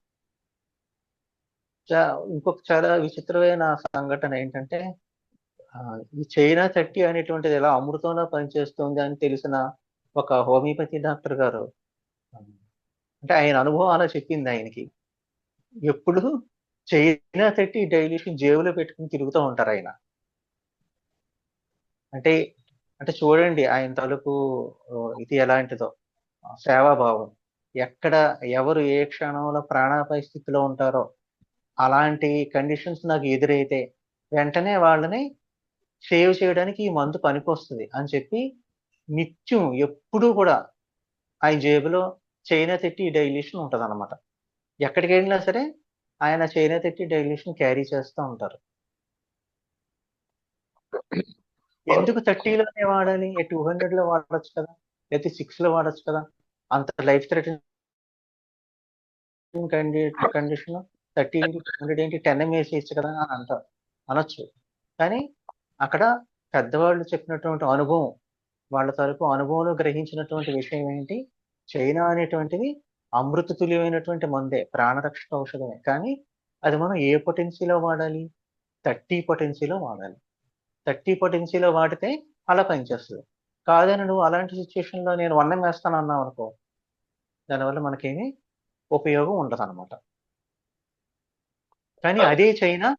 ఇంకొక చాలా విచిత్రమైన సంఘటన ఏంటంటే ఈ చైనా 30 అనేటువంటిది ఎలా అమృతంలా పనిచేస్తుంది అని తెలిసిన ఒక హోమియోపతి డాక్టర్ గారు, అంటే ఆయన అనుభవం అలా చెప్పింది ఆయనకి. ఎప్పుడు చైనా 30 డైల్యూషన్ జేబులో పెట్టుకుని తిరుగుతూ ఉంటారు ఆయన. అంటే అంటే చూడండి ఆయన తాలూకు ఇది ఎలాంటిదో, సేవాభావం. ఎక్కడ ఎవరు ఏ క్షణంలో ప్రాణాపాయ స్థితిలో ఉంటారో అలాంటి కండిషన్స్ నాకు ఎదురైతే వెంటనే వాళ్ళని సేవ్ చేయడానికి ఈ మందు పనికొస్తది అని చెప్పి నిత్యం ఎప్పుడూ కూడా ఆయన జేబులో చైనా 30 డైల్యూషన్ ఉంటదన్నమాట. ఎక్కడికి వెళ్ళినా సరే ఆయన చైనా 30 డైల్యూషన్ క్యారీ చేస్తూ ఉంటారు. ఎందుకు 30లోనే వాడాలి? 200లో వాడొచ్చు కదా! లేకపోతే 6లో వాడొచ్చు కదా! అంత లైఫ్ థ్రెటనింగ్ కండిషన్ 30 ఏంటి, 200 ఏంటి, 10 వేసేయచ్చు కదా అని అనొచ్చు. కానీ అక్కడ పెద్దవాళ్ళు చెప్పినటువంటి అనుభవం, వాళ్ళ తాలూకు అనుభవంలో గ్రహించినటువంటి విషయం ఏంటి? చైనా అనేటువంటిది అమృత తుల్యమైనటువంటి మందే, ప్రాణరక్షక ఔషధమే. కానీ అది మనం ఏ పొటెన్సీలో వాడాలి? 30 పొటెన్సీలో వాడాలి. 30 పొటెన్సీలో వాడితే అలా పనిచేస్తది. కాదని నువ్వు అలాంటి సిట్యుయేషన్‌లో నేను 1 వేస్తానన్నావనుకో, దానివల్ల మనకేమీ ఉపయోగం ఉండదనమాట. కానీ అదే చైనా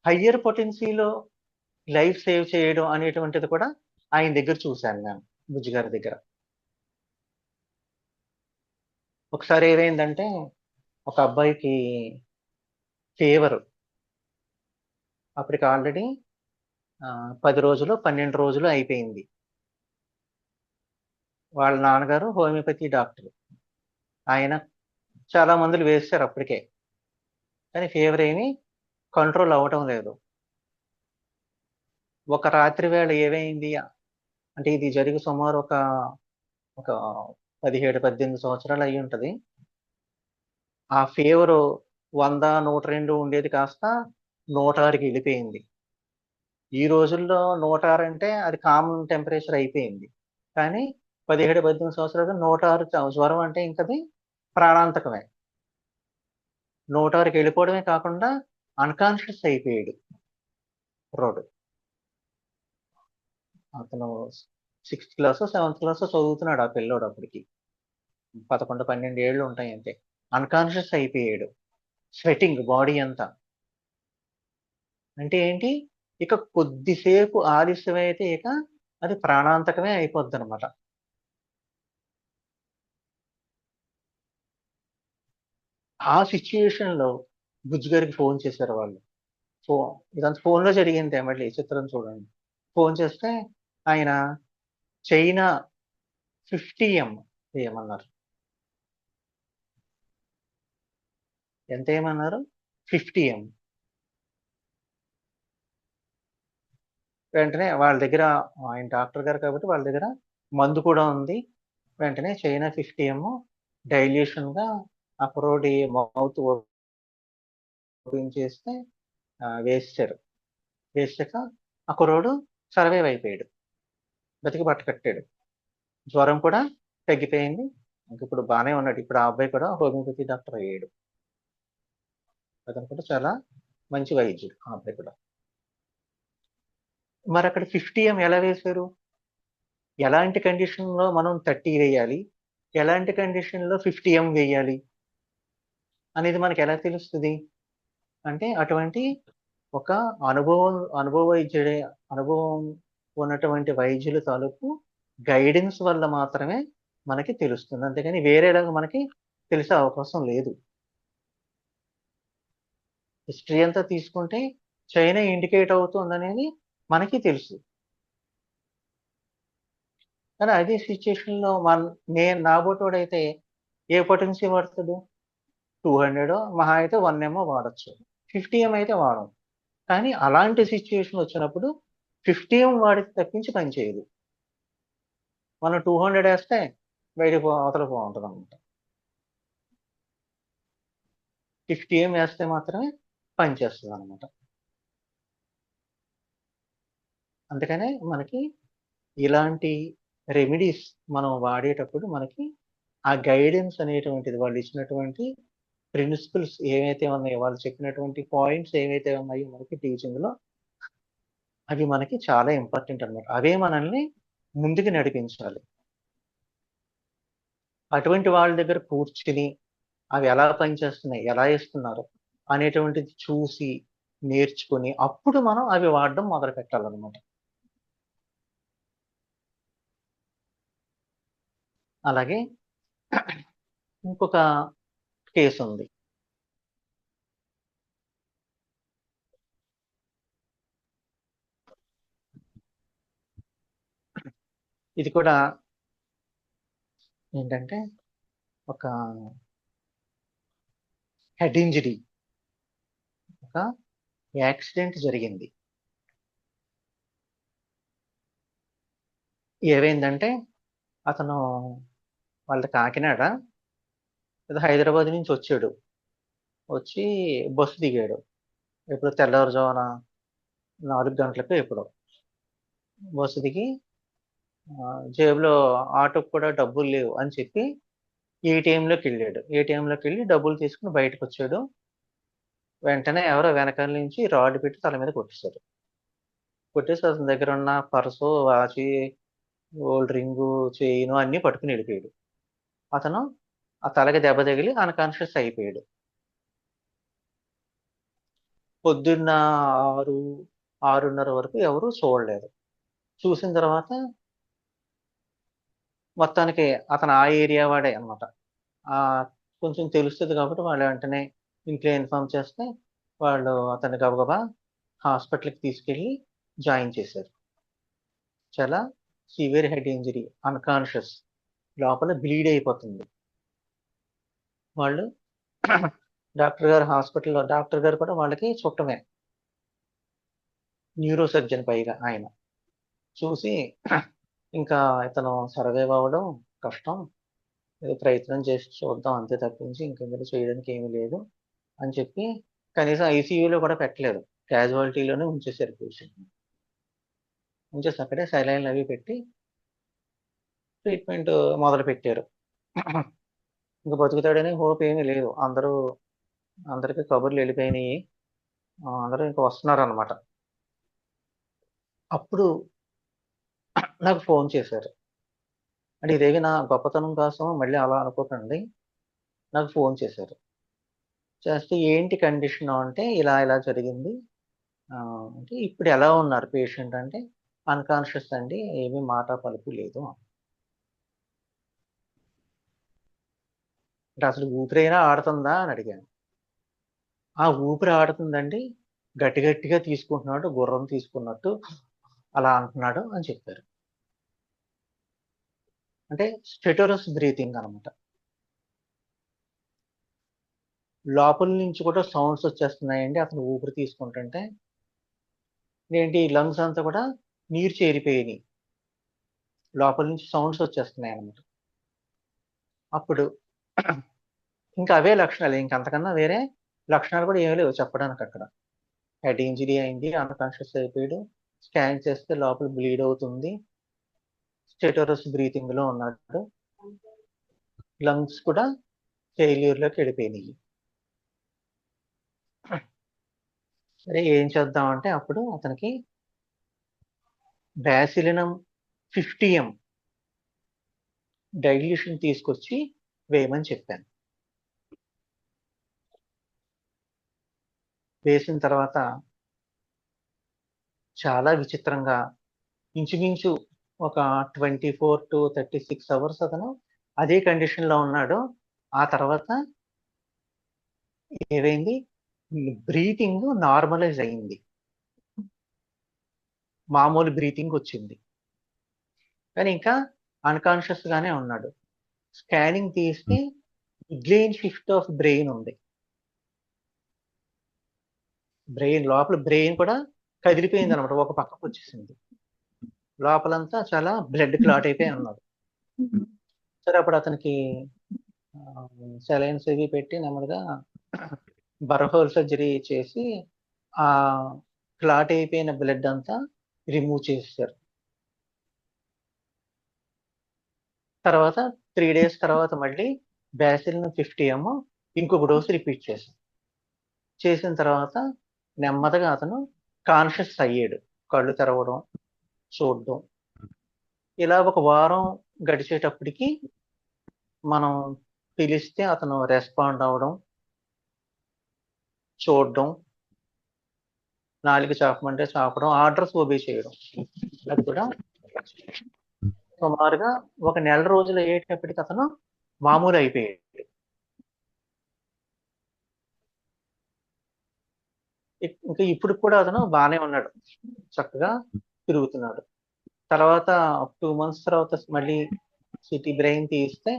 హయ్యర్ పొటెన్సీలో లైఫ్ సేవ్ చేయడం అనేటువంటిది కూడా ఆయన దగ్గర చూశాను నేను, బుజ్జి గారి దగ్గర. ఒకసారి ఏమైందంటే ఒక అబ్బాయికి ఫీవరు. అప్పటికి ఆల్రెడీ 10 రోజులో, 12 రోజులో అయిపోయింది. వాళ్ళ నాన్నగారు హోమియోపతి డాక్టరు. ఆయన చాలా మందులు వేశారు అప్పటికే. కానీ ఫీవర్ ఏమీ కంట్రోల్ అవ్వటం లేదు. ఒక రాత్రి వేళ ఏమైంది అంటే ఇది జరిగి సుమారు ఒక 17, 18 సంవత్సరాలు అయ్యుంటది. ఆ ఫీవరు 100, 102 ఉండేది కాస్త 106కి వెళ్ళిపోయింది. ఈ రోజుల్లో 106 అంటే అది కామన్ టెంపరేచర్ అయిపోయింది. కానీ 17, 18 సంవత్సరాలుగా 106 జ్వరం అంటే ఇంకది ప్రాణాంతకమే. 106కి వెళ్ళిపోవడమే కాకుండా అన్‌కాన్షియస్ అయిపోయాడు కుర్రోడు. అతను 6థ్ క్లాసో, 7థ్ క్లాసో చదువుతున్నాడు ఆ పిల్లోడు అప్పటికి. 11, 12 ఏళ్ళు ఉంటాయి అంతే. అన్‌కాన్షియస్ అయిపోయాడు. స్వెటింగ్ బాడీ అంతా. అంటే ఏంటి? ఇక కొద్దిసేపు ఆలస్యమైతే ఇక అది ప్రాణాంతకమే అయిపోద్దనమాట. ఆ సిట్యుయేషన్‌లో బుజ్జి గారికి ఫోన్ చేశారు వాళ్ళు. ఫో ఇదంతా ఫోన్‌లో జరిగిందే మళ్ళీ చిత్రం చూడండి. ఫోన్ చేస్తే ఆయన చైనా 50 ఏయమన్నారు. ఎంతేయమన్నారు? 50 వెంటనే వాళ్ళ దగ్గర, ఆయన డాక్టర్ గారు కాబట్టి వాళ్ళ దగ్గర మందు కూడా ఉంది. వెంటనే చైనా 50 డైల్యూషన్‌గా ఆ కుర్రోడి మౌత్ ఓపెన్ చేస్తే వేసేశారు. వేసాక ఆ కుర్రోడు సర్వైవ్ అయిపోయాడు. బతికి బట్టకట్టాడు. జ్వరం కూడా తగ్గిపోయింది. ఇంకిప్పుడు బానే ఉన్నాడు. ఇప్పుడు ఆ అబ్బాయి కూడా హోమియోపతి డాక్టర్ అయ్యాడు. అతను కూడా చాలా మంచి వైద్యుడు ఆ అబ్బాయి కూడా. మరక్కడ 50 ఎలా వేశారు? ఎలాంటి కండిషన్‌లో మనం 30 వేయాలి? ఎలాంటి కండిషన్‌లో 50 వేయాలి? అనేది మనకెలా తెలుస్తది? అంటే అటువంటి ఒక అనుభవం ఉన్నటువంటి వైద్యుల తాలూకు గైడెన్స్ వల్ల మాత్రమే మనకి తెలుస్తుంది. అంతేగాని వేరేలాగా మనకి తెలిసే అవకాశం లేదు. హిస్టరీ అంతా తీసుకుంటే చైనా ఇండికేట్ అవుతుందనేది మనకి తెలుసు. కానీ అదే సిట్యుయేషన్‌లో నా బోటోడైతే ఏ పొటెన్సీ వాడతాడు? 200 మహా అయితే 1 ఏమో వాడచ్చు, 50 అయితే వాడం. కానీ అలాంటి సిచ్యువేషన్ వచ్చినప్పుడు 50 వాడికి తప్పించి పని చేయదు. మనం 200 వేస్తే బయట అవతల బాగుంటుంది అనమాట. 50 వేస్తే మాత్రమే పని చేస్తుంది అనమాట. అందుకనే మనకి ఇలాంటి రెమెడీస్ మనం వాడేటప్పుడు మనకి ఆ గైడెన్స్ అనేటువంటిది, వాళ్ళు ఇచ్చినటువంటి ప్రిన్సిపల్స్ ఏవైతే ఉన్నాయో, వాళ్ళు చెప్పినటువంటి పాయింట్స్ ఏవైతే ఉన్నాయో మనకి టీచింగ్ లో, అవి మనకి చాలా ఇంపార్టెంట్ అన్నమాట. అవే మనల్ని ముందుకు నడిపించాలి. అటువంటి వాళ్ళ దగ్గర కూర్చుని అవి ఎలా పనిచేస్తున్నాయి, ఎలా ఇస్తున్నారు అనేటువంటిది చూసి నేర్చుకుని అప్పుడు మనం అవి వాడడం మొదలు పెట్టాలన్నమాట. అలాగే ఇంకొక కేసు ఉంది. ఇది కూడా ఏంటంటే ఒక హెడ్ ఇంజరీ, ఒక యాక్సిడెంట్ జరిగింది. ఏమైందంటే అతను వాళ్ళ కాకినాడ లేదా హైదరాబాద్ నుంచి వచ్చాడు. వచ్చి బస్సు దిగాడు. ఎప్పుడు తెల్లవారుజామున 4 గంటలకు ఎప్పుడో బస్సు దిగి జేబులో ఆటోకి కూడా డబ్బులు లేవు అని చెప్పి ఏటీఎంలోకి వెళ్ళాడు. ఏటీఎంలోకి వెళ్ళి డబ్బులు తీసుకుని బయటకు వచ్చాడు. వెంటనే ఎవరో వెనకాల నుంచి రాడ్ పెట్టి తల మీద కొట్టేశారు. కొట్టేసి అతని దగ్గర ఉన్న పర్సు, వాచి, గోల్డ్ రింగు, చైను అన్నీ పట్టుకుని వెళ్ళిపోయాడు. అతను ఆ తలకి దెబ్బ తగిలి అన్కాన్షియస్ అయిపోయాడు. పొద్దున్న 6, 6:30 వరకు ఎవరు చూడలేదు. చూసిన తర్వాత మొత్తానికి అతను ఆ ఏరియా వాడే అన్నమాట. కొంచెం తెలుస్తుంది కాబట్టి వాళ్ళు వెంటనే ఇంట్లో ఇన్ఫార్మ్ చేస్తే వాళ్ళు అతన్ని గబగబా హాస్పిటల్కి తీసుకెళ్ళి జాయిన్ చేశారు. చాలా సివియర్ హెడ్ ఇంజరీ, అన్కాన్షియస్, లోపల బ్లీడ్ అయిపోతుంది. వాళ్ళు హాస్పిటల్లో డాక్టర్ గారు కూడా వాళ్ళకి చుట్టమే, న్యూరో సర్జన్ పైగా ఆయన. చూసి ఇంకా ఇతను సర్వైవ్ అవ్వడం కష్టం, ఏదో ప్రయత్నం చేసి చూద్దాం అంతే తప్పించి ఇంకెందుకు చేయడానికి ఏమీ లేదు అని చెప్పి కనీసం ఐసీయూలో కూడా పెట్టలేదు, క్యాజువాలిటీలోనే ఉంచేసారు పేషెంట్. ఉంచేసి అక్కడే సైలైన్లు అవి పెట్టి ట్రీట్మెంట్ మొదలు పెట్టారు. ఇంకా బతుకుతాడని హోప్ ఏమీ లేదు. అందరికీ కబుర్లు వెళ్ళిపోయినాయి. అందరూ ఇంకా వస్తున్నారు అనమాట. అప్పుడు నాకు ఫోన్ చేశారు. అంటే ఇదేవి నా గొప్పతనం కోసం మళ్ళీ అలా అనుకోకండి. నాకు ఫోన్ చేశారు. చేస్తే ఏంటి కండిషన్ అంటే ఇలా ఇలా జరిగింది. అంటే ఇప్పుడు ఎలా ఉన్నారు పేషెంట్ అంటే అన్కాన్షియస్ అండి, ఏమీ మాట పలుకు లేదు. అంటే అసలు ఊపిరైనా ఆడుతుందా అని అడిగాను. ఆ ఊపిరి ఆడుతుందండి, గట్టి గట్టిగా తీసుకుంటున్నాడు, గుర్రం తీసుకున్నట్టు అలా అంటున్నాడు అని చెప్పారు. అంటే స్టెటోరస్ బ్రీతింగ్ అనమాట. లోపల నుంచి కూడా సౌండ్స్ వచ్చేస్తున్నాయండి అతను ఊపిరి తీసుకుంటుంటే. ఏంటి లంగ్స్ అంతా కూడా నీరు చేరిపోయినాయి, లోపల నుంచి సౌండ్స్ వచ్చేస్తున్నాయి అనమాట. అప్పుడు ఇంకా అవే లక్షణాలు, ఇంకంతకన్నా వేరే లక్షణాలు కూడా ఏమీ లేవు చెప్పడానికి అక్కడ. హెడ్ ఇంజరీ అయింది, అన్కాన్షియస్ అయిపోయాడు, స్కాన్ చేస్తే లోపల బ్లీడ్ అవుతుంది, స్టెటోరస్ బ్రీతింగ్ లో ఉన్నాడు, లంగ్స్ కూడా ఫెయిల్యూర్ లోకి వెళ్ళిపోయినాయి. సరే ఏం చేద్దామంటే అప్పుడు అతనికి బ్యాసిలినం 50 డైల్యూషన్ తీసుకొచ్చి వేయమని చెప్పాను. వేసిన తర్వాత చాలా విచిత్రంగా ఇంచుమించు ఒక 24 to 36 అవర్స్ అతను అదే కండిషన్ లో ఉన్నాడు. ఆ తర్వాత ఏమైంది, బ్రీతింగ్ నార్మలైజ్ అయింది, మామూలు బ్రీతింగ్ వచ్చింది. కానీ ఇంకా అన్కాన్షియస్ గానే ఉన్నాడు. స్కానింగ్ తీస్తే మిడ్లైన్ షిఫ్ట్ ఆఫ్ బ్రెయిన్ ఉంది. బ్రెయిన్ లోపల బ్రెయిన్ కూడా కదిలిపోయింది అనమాట, ఒక పక్కకు వచ్చేసింది. లోపలంతా చాలా బ్లడ్ క్లాట్ అయిపోయి ఉన్నది. సరే అప్పుడు అతనికి సెలైన్స్ ఇవి పెట్టి నెమ్మదిగా బర్హోల్ సర్జరీ చేసి ఆ క్లాట్ అయిపోయిన బ్లడ్ అంతా రిమూవ్ చేశారు. తర్వాత 3 days తర్వాత మళ్ళీ బ్యాసిలిన్ 50 ఇంకొక డోసు రిపీట్ చేసిన తర్వాత నెమ్మదిగా అతను కాన్షియస్ అయ్యాడు. కళ్ళు తెరవడం, చూడడం. ఇలా ఒక వారం గడిచేటప్పటికి మనం పిలిస్తే అతను రెస్పాండ్ అవ్వడం, చూడడం, నాలుగు చాపమంటే చాపడం, ఆర్డర్స్ ఒబే చేయడం. అది కూడా సుమారుగా ఒక నెల రోజులు అయ్యేటప్పటికి అతను మామూలు అయిపోయాడు. ఇంకా ఇప్పుడు కూడా అతను బాగానే ఉన్నాడు, చక్కగా తిరుగుతున్నాడు. తర్వాత 2 months తర్వాత మళ్ళీ సిటీ బ్రెయిన్ తీస్తే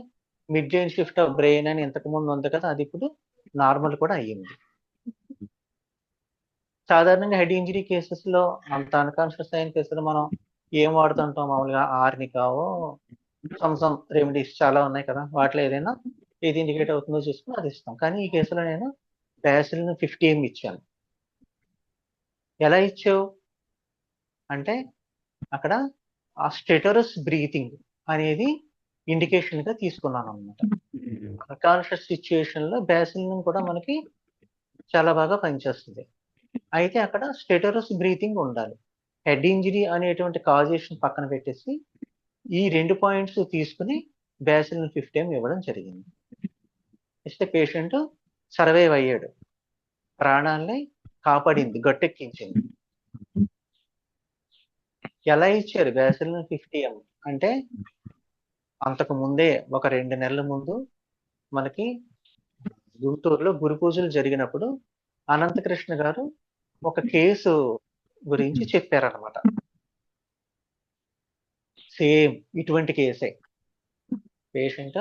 mid Jain shift of brain అని ఇంతకు ముందు ఉంది కదా, అది ఇప్పుడు నార్మల్ కూడా అయ్యింది. సాధారణంగా హెడ్ ఇంజరీ కేసెస్ లో అంత అన్కాన్షియస్ అయిన కేసులో మనం ఏం వాడుతుంటాం మామూలుగా? ఆర్నికావో సమ్ రెమెడీస్ చాలా ఉన్నాయి కదా, వాటిలో ఏదైనా ఏది ఇండికేట్ అవుతుందో చూసుకుని అది ఇస్తాం. కానీ ఈ కేసులో నేను బ్యాసిలిన్ 50 ఇచ్చాను. ఎలా ఇచ్చావు అంటే అక్కడ ఆ స్టెటరస్ బ్రీతింగ్ అనేది ఇండికేషన్ గా తీసుకున్నాను అనమాట. అన్కాన్షియస్ సిచ్యుయేషన్ లో బ్యాసిలిన్ కూడా మనకి చాలా బాగా పనిచేస్తుంది. అయితే అక్కడ స్టెటరస్ బ్రీతింగ్ ఉండాలి. హెడ్ ఇంజరీ అనేటువంటి కాజేషన్ పక్కన పెట్టేసి ఈ 2 పాయింట్స్ తీసుకుని బ్యాసిలిన్ 50 ఇవ్వడం జరిగింది. ఇస్తే పేషెంట్ సర్వైవ్ అయ్యాడు, ప్రాణాలని కాపాడింది, గట్టెక్కించింది. ఎలా ఇచ్చారు బ్యాసిలిన్ 50 అంటే అంతకు ముందే ఒక 2 నెలల ముందు మనకి గుంటూరులో గురు పూజలు జరిగినప్పుడు అనంతకృష్ణ గారు ఒక కేసు గురించి చెప్పారనమాట. సేమ్ ఇటువంటి కేసే. పేషెంట్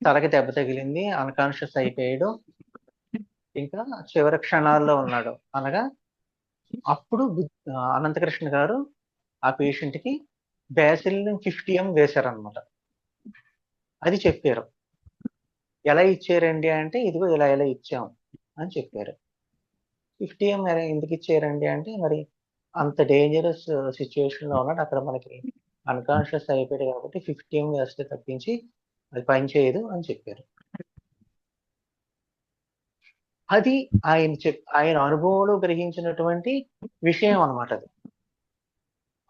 తలకి దెబ్బ తగిలింది, అన్కాన్షియస్ అయిపోయాడు, ఇంకా చివరి క్షణాల్లో ఉన్నాడు అనగా అప్పుడు అనంతకృష్ణ గారు ఆ పేషెంట్ కి బ్యాసిలిన్ 50 వేశారనమాట. అది చెప్పారు. ఎలా ఇచ్చారండి అంటే ఇదిగో ఇలా ఇలా ఇచ్చాం అని చెప్పారు. 50 ఎందుకు ఇచ్చారండి అంటే మరి అంత డేంజరస్ సిచ్యువేషన్ లో ఉన్నాడు, అక్కడ మనకి అన్కాన్షియస్ అయిపోయాడు కాబట్టి 50 వేస్తే తప్పించి అది పని చేయదు అని చెప్పారు. అది ఆయన అనుభవంలో గ్రహించినటువంటి విషయం అనమాట. అది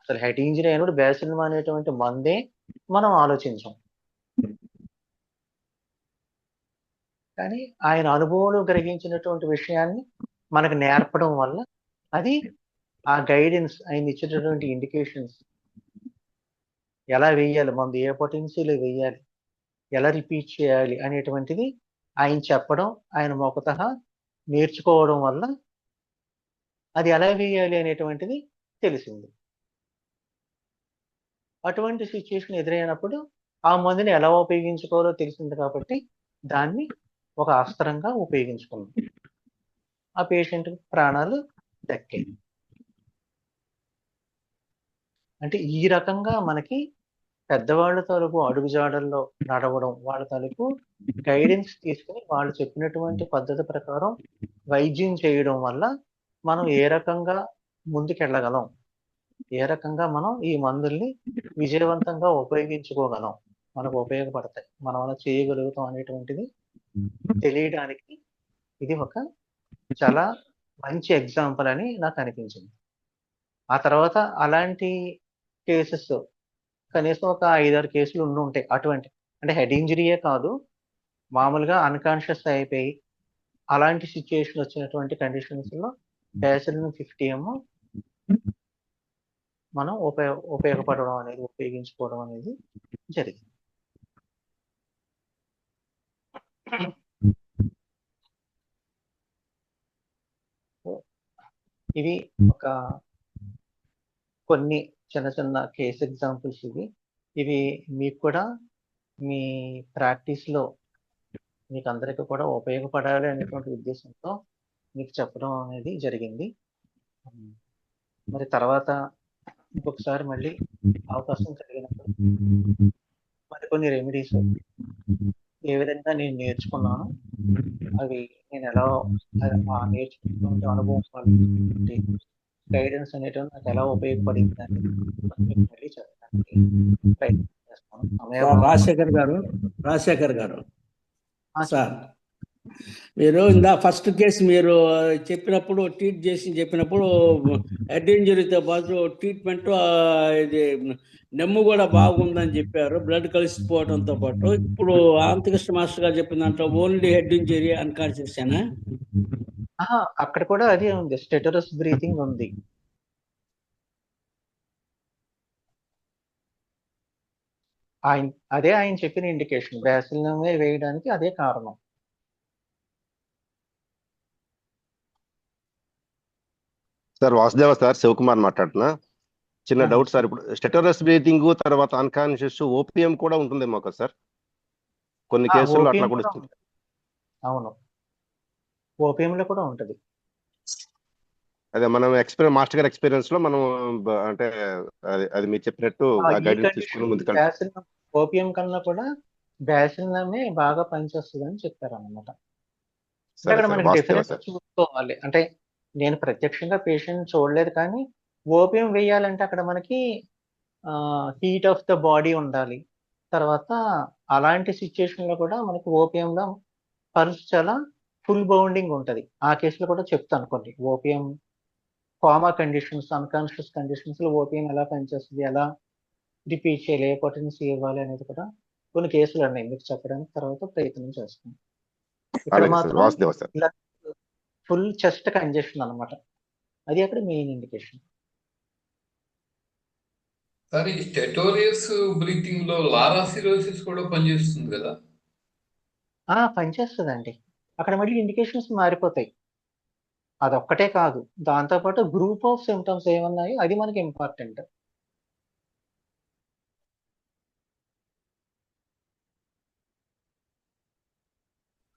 అసలు హెడ్ ఇంజరీ అయినప్పుడు బ్యాసిలిన్ అనేటువంటి మందే మనం ఆలోచించాం. కానీ ఆయన అనుభవంలో గ్రహించినటువంటి విషయాన్ని మనకు నేర్పడం వల్ల అది ఆ గైడెన్స్, ఆయన ఇచ్చినటువంటి ఇండికేషన్స్, ఎలా వేయాలి మందు, ఏ పొటెన్సీలో వేయాలి, ఎలా రిపీట్ చేయాలి అనేటువంటిది ఆయన చెప్పడం, ఆయన మొకతః నేర్చుకోవడం వల్ల అది ఎలా వేయాలి అనేటువంటిది తెలిసింది. అటువంటి సిచ్యుయేషన్ ఎదురైనప్పుడు ఆ మందుని ఎలా ఉపయోగించుకోవాలో తెలిసింది కాబట్టి దాన్ని ఒక అస్త్రంగా ఉపయోగించుకున్నాం. ఆ పేషెంట్ ప్రాణాలు దక్కాయి. అంటే ఈ రకంగా మనకి పెద్దవాళ్ళ తాలూకు అడుగుజాడల్లో నడవడం, వాళ్ళ తాలూకు గైడెన్స్ తీసుకుని వాళ్ళు చెప్పినటువంటి పద్ధతి ప్రకారం వైద్యం చేయడం వల్ల మనం ఏ రకంగా ముందుకెళ్ళగలం, ఏ రకంగా మనం ఈ మందుల్ని విజయవంతంగా ఉపయోగించుకోగలం, మనకు ఉపయోగపడతాయి, మనం అలా చేయగలుగుతాం అనేటువంటిది తెలియడానికి ఇది ఒక చాలా మంచి ఎగ్జాంపుల్ అని నాకు అనిపించింది. ఆ తర్వాత అలాంటి కేసెస్ కనీసం ఒక 5-6 కేసులు ఉండి ఉంటాయి అటువంటి. అంటే హెడ్ ఇంజరీయే కాదు, మామూలుగా అన్కాన్షియస్ అయిపోయి అలాంటి సిచ్యుయేషన్ వచ్చినటువంటి కండిషన్స్ లో బ్యాసిలిన్ 50 మనం ఉపయోగపడడం అనేది, ఉపయోగించుకోవడం అనేది జరిగింది. ఇవి ఒక కొన్ని చిన్న చిన్న కేస్ ఎగ్జాంపుల్స్. ఇవి మీకు కూడా మీ ప్రాక్టీస్ లో మీకు అందరికీ కూడా ఉపయోగపడాలి అనేటువంటి ఉద్దేశంతో మీకు చెప్పడం అనేది జరిగింది. మరి తర్వాత ఇంకొకసారి మళ్ళీ అవకాశం కలిగినప్పుడు మరికొన్ని రెమెడీస్ ఏ విధంగా నేను నేర్చుకున్నానో అవి నేను ఎలా నేర్చుకున్నటువంటి అనుభవం వాళ్ళకి గైడెన్స్ అనేటువంటి నాకు ఎలా ఉపయోగపడింది అని మీకు మళ్ళీ చెప్పడానికి ప్రయత్నం చేస్తాను. సార్ సమయభావం రాజశేఖర్ గారు సార్, చెప్పండి. మీరు ఫస్ట్ కేసు మీరు ట్రీట్ చేసి చెప్పినప్పుడు హెడ్ ఇంజరీతో పాటు ట్రీట్మెంట్ ఇది నెమ్ము కూడా బాగుందని చెప్పారు, బ్లడ్ కలిసిపోవడంతో పాటు. ఇప్పుడు ఆంతకృష్ణ మాస్టర్ గారు చెప్పిన దాంట్లో ఓన్లీ హెడ్ ఇంజరీ అన్కాన్షియస్ ఏనా? అక్కడ కూడా అదే ఉంది, స్టెటరస్ బ్రీతింగ్ ఉంది. అదే ఆయన చెప్పిన ఇండికేషన్, బ్యాసిల్లమే వేయడానికి అదే కారణం. సార్ వాసుదేవ సార్, శివకుమార్ మాట్లాడుతున్నా. చిన్న డౌట్ సార్. ఇప్పుడు స్టెటరస్ బ్రీతింగ్ తర్వాత అన్కాన్షియస్ ఓపీఎం కూడా ఉంటుందేమో కదా సార్? కొన్ని కేసుల్లో అట్లా కూడా ఇస్తుంది. అవును, ఓపీఎం లో కూడా ఉంటది. అదే మనం మాస్టర్ గారి ఎక్స్పీరియన్స్ లో మనం అంటే అది మీరు చెప్పినట్టు గైడెన్స్ తీసుకుని ముందుకు ఓపీఎం కన్నా కూడా బ్యాసిల్లమే బాగా పనిచేస్తుంది అని చెప్పారు అన్నమాట. అక్కడ మనకి డిఫరెన్స్ చూసుకోవాలి. అంటే నేను ప్రత్యక్షంగా పేషెంట్ చూడలేదు, కానీ ఓపీఎం వేయాలంటే అక్కడ మనకి హీట్ ఆఫ్ ద బాడీ ఉండాలి. తర్వాత అలాంటి సిచ్యుయేషన్ లో కూడా మనకి ఓపీఎం లో పల్స్ చాలా ఫుల్ బౌండింగ్ ఉంటది. ఆ కేసులో కూడా చెప్తాను కొన్ని OPM comma conditions, unconscious conditions లో ఓపీఎం ఎలా పనిచేస్తుంది, ఎలా రిపీట్ చేయాలి, ఏ పొటెన్సీ ఇవ్వాలి అనేది కూడా కొన్ని కేసులు ఉన్నాయి, మీకు చెప్పడానికి తర్వాత ప్రయత్నం చేస్తాను. ఇక్కడ మాత్రం ఫుల్ చెస్ట్ కంజెషన్ అన్నమాట, అది అక్కడ మెయిన్ ఇండికేషన్. సార్, ఈ స్టెటోరియస్ బ్రీతింగ్ లో లారాసిరోసిస్ కూడా పనిచేస్తుంది కదా? పనిచేస్తుందండి. అక్కడ మళ్ళీ ఇండికేషన్స్ మారిపోతాయి. అదొక్కటే కాదు, దాంతోపాటు గ్రూప్ ఆఫ్ సిమ్టమ్స్ ఏమన్నాయో అది మనకి ఇంపార్టెంట్.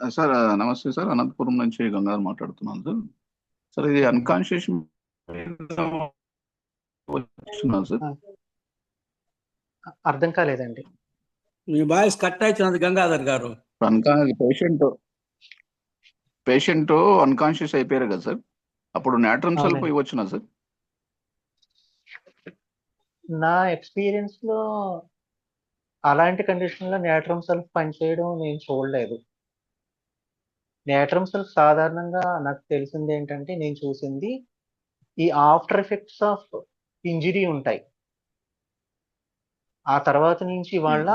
సార్ నమస్తే సార్, అనంతపురం నుంచి గంగాధర్ మాట్లాడుతున్నాను సార్. సార్ ఇది అన్కాన్షియస్ సార్, అర్థం కాలేదండి. మీ వాయిస్ కట్ అవుతున్నది గంగాధర్ గారు. పేషెంట్ అన్కాన్షియస్ అయిపోయారు కదా సార్, అప్పుడు నాట్రమ్ సెల్ పోయి వచ్చినా సార్? నా ఎక్స్పీరియన్స్ లో అలాంటి కండిషన్ లో నాట్రమ్ సెల్ఫ్ పనిచేయడం నేను చూడలేదు. నాట్రమ్ సెల్ఫ్ సాధారణంగా నాకు తెలిసింది ఏంటంటే, నేను చూసింది ఈ ఆఫ్టర్ ఎఫెక్ట్స్ ఆఫ్ ఇంజరీ ఉంటాయి. ఆ తర్వాత నుంచి వాళ్ళ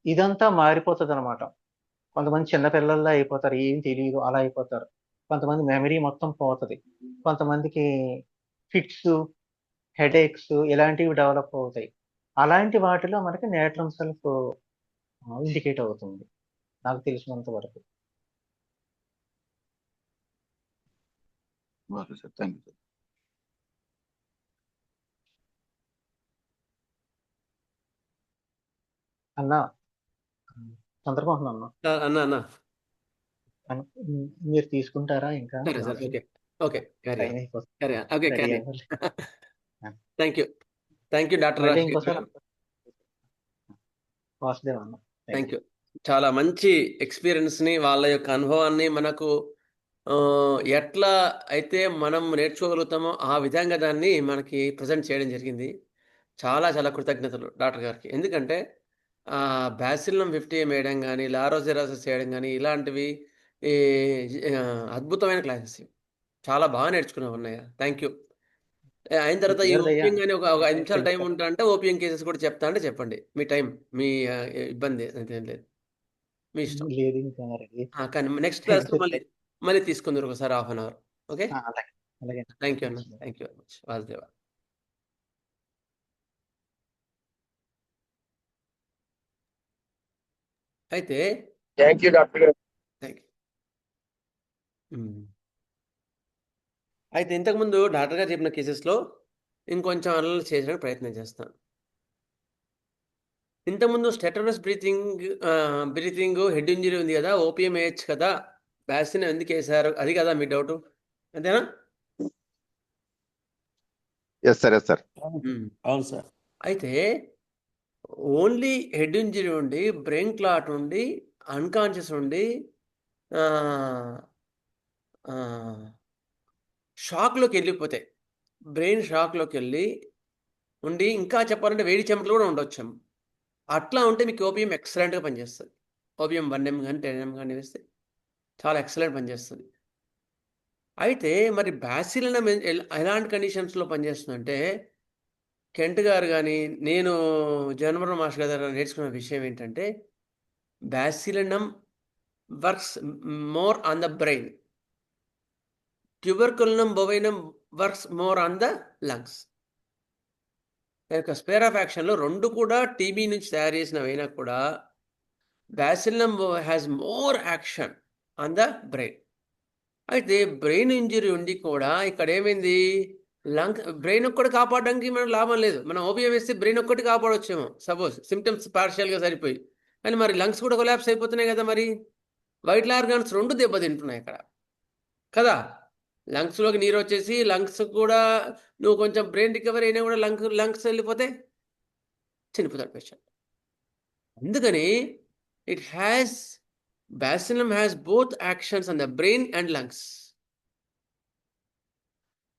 ఇదంతా మారిపోతుంది అనమాట. కొంతమంది చిన్నపిల్లల్లో అయిపోతారు, ఏం తెలియదు, అలా అయిపోతారు. కొంతమంది మెమరీ మొత్తం పోతుంది, కొంతమందికి ఫిట్స్, హెడేక్స్ ఇలాంటివి డెవలప్ అవుతాయి. అలాంటి వాటిలో మనకి నాట్రమ్ సెల్ఫ్ ఇండికేట్ అవుతుంది నాకు తెలిసినంత వరకు. Sir, thank you sir. అన్నా చంద్రమోహన్ అన్న మీరు తీసుకుంటారా? ఇంకా థ్యాంక్ యూ డాక్టర్ వాసుదేవ్ అన్న. Thank you. చాలా మంచి ఎక్స్పీరియన్స్ని, వాళ్ళ యొక్క అనుభవాన్ని మనకు ఎట్లా అయితే మనం నేర్చుకోగలుగుతామో ఆ విధంగా దాన్ని మనకి ప్రజెంట్ చేయడం జరిగింది. చాలా చాలా కృతజ్ఞతలు డాక్టర్ గారికి. ఎందుకంటే బ్యాసిల్లమ్ 50 వేయడం కానీ, లారోసిరోసిస్ చేయడం కానీ, ఇలాంటివి అద్భుతమైన క్లాసెస్. చాలా బాగా నేర్చుకున్నాం అన్నయ్య. Thank you. అయిన తర్వాత ఈ ఓపీఎం కానీ ఒక 5 నిమిషాలు టైం ఉంటా అంటే ఓపీఎం కేసెస్ కూడా చెప్తా అంటే చెప్పండి. మీ టైం, మీ ఇబ్బంది అంతేం లేదు, మీ ఇష్టం. కానీ నెక్స్ట్ క్లాస్లో మళ్ళీ తీసుకుందరు ఒకసారి ½ an hour. Okay, thank you అన్న. Thank you very much Vasudeva. అయితే థ్యాంక్ యూ డాక్టర్ గారు. Thank you. అయితే ఇంతకుముందు డాక్టర్ గారు చెప్పిన కేసెస్లో ఇంకొంచెం అలలు చేసడానికి ప్రయత్నం చేస్తాను. ఇంతకుముందు స్టెటరస్ బ్రీతింగ్ హెడ్ ఇంజరీ ఉంది కదా, ఓపీఎం వేయచ్చు కదా, వ్యాక్సిన్ ఎందుకు వేశారు, అది కదా మీ డౌట్, అంతేనా? Yes sir, yes sir. అవును సార్. అయితే ఓన్లీ హెడ్ ఇంజరీ ఉండి, బ్రెయిన్ క్లాట్ ఉండి, అన్కాన్షియస్ ఉండి, షాక్లోకి వెళ్ళిపోతాయి, బ్రెయిన్ షాక్లోకి వెళ్ళి ఉండి, ఇంకా చెప్పాలంటే వేడి చెమటలు కూడా ఉండొచ్చు. అట్లా ఉంటే మీకు ఓపీఎం ఎక్సలెంట్గా పనిచేస్తుంది. ఓపీఎం 1M కానీ 10M కానీ వేస్తే చాలా ఎక్సలెంట్ పనిచేస్తుంది. అయితే మరి బ్యాసిలినం ఎలాంటి కండిషన్స్లో పనిచేస్తుందంటే, కెంట్ గారు కానీ నేను జనవరం మాస్టర్ గారు నేర్చుకున్న విషయం ఏంటంటే, bacillinum works more on the brain, tuberculinum bovinum works more on the lungs. Sphere of యాక్షన్లో రెండు కూడా టీబీ నుంచి తయారు చేసినవైనా కూడా bacillinum has more action on the brain. అయితే బ్రెయిన్ ఇంజరీ ఉండి కూడా ఇక్కడ ఏమైంది, బ్రెయిన్ ఒక్కటి కాపాడడానికి మనం లాభం లేదు. మనం ఓపీఎం వేస్తే బ్రెయిన్ ఒక్కటి కాపాడొచ్చేమో, సపోజ్ సిమ్టమ్స్ పార్షియల్గా సరిపోయి, కానీ మరి లంగ్స్ కూడా కొలాప్స్ అయిపోతున్నాయి కదా, మరి వైటల్ ఆర్గాన్స్ రెండు దెబ్బతింటున్నాయి ఇక్కడ కదా. లంగ్స్లోకి నీరు వచ్చేసి లంగ్స్ కూడా నువ్వు కొంచెం బ్రెయిన్ రికవరీ అయినా కూడా లంగ్స్ వెళ్ళిపోతే చనిపోతాడు పేషెంట్. అందుకని Bacillum has both actions on the brain and lungs.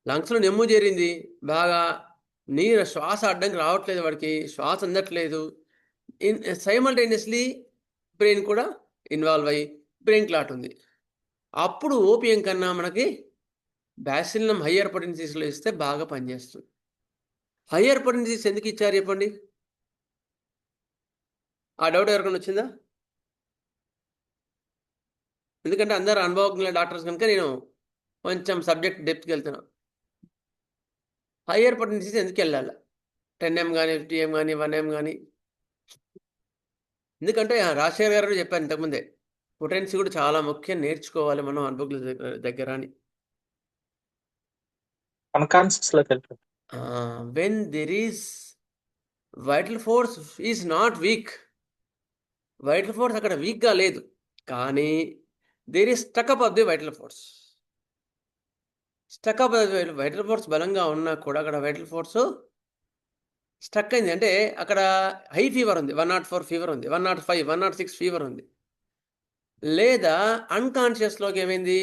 లంగ్స్లో నెమ్ము చేరింది బాగా, నీరు శ్వాస అడ్డంకి రావట్లేదు, వాడికి శ్వాస అందట్లేదు, సైమల్టేనియస్లీ బ్రెయిన్ కూడా ఇన్వాల్వ్ అయ్యి బ్రెయిన్ క్లాట్ ఉంది. అప్పుడు ఓపీఎం కన్నా మనకి బ్యాసిలినం హయ్యర్ పొటెన్సీస్లో ఇస్తే బాగా పనిచేస్తుంది. హయ్యర్ పొటెన్సీస్ ఎందుకు ఇచ్చారు చెప్పండి, ఆ డౌట్ ఎవరికైనా వచ్చిందా? ఎందుకంటే అందరు అనుభవజ్ఞుల డాక్టర్స్ కనుక నేను కొంచెం సబ్జెక్ట్ డెప్త్కి వెళ్తున్నాను. హయ్యర్ పొటెన్సీస్ ఎందుకు వెళ్ళాలి, 10M కానీ 50M కానీ 1M కానీ? ఎందుకంటే రాజశేఖర్ గారు చెప్పారు ఇంతకుముందే, పొటెన్సీ కూడా చాలా ముఖ్యం, నేర్చుకోవాలి మనం అనుభవజ్ఞుల దగ్గర అని. When there is vital force is not weak, vital force అక్కడ వీక్గా లేదు, కానీ there is stuck up of the vital force. Stuck up vital force బలంగా ఉన్నా కూడా అక్కడ వైటల్ ఫోర్స్ స్టక్ అయింది. అంటే అక్కడ హై ఫీవర్ ఉంది, 104 ఫీవర్ ఉంది, 105, 106 ఫీవర్ ఉంది, లేదా అన్కాన్షియస్లోకి ఏమైంది,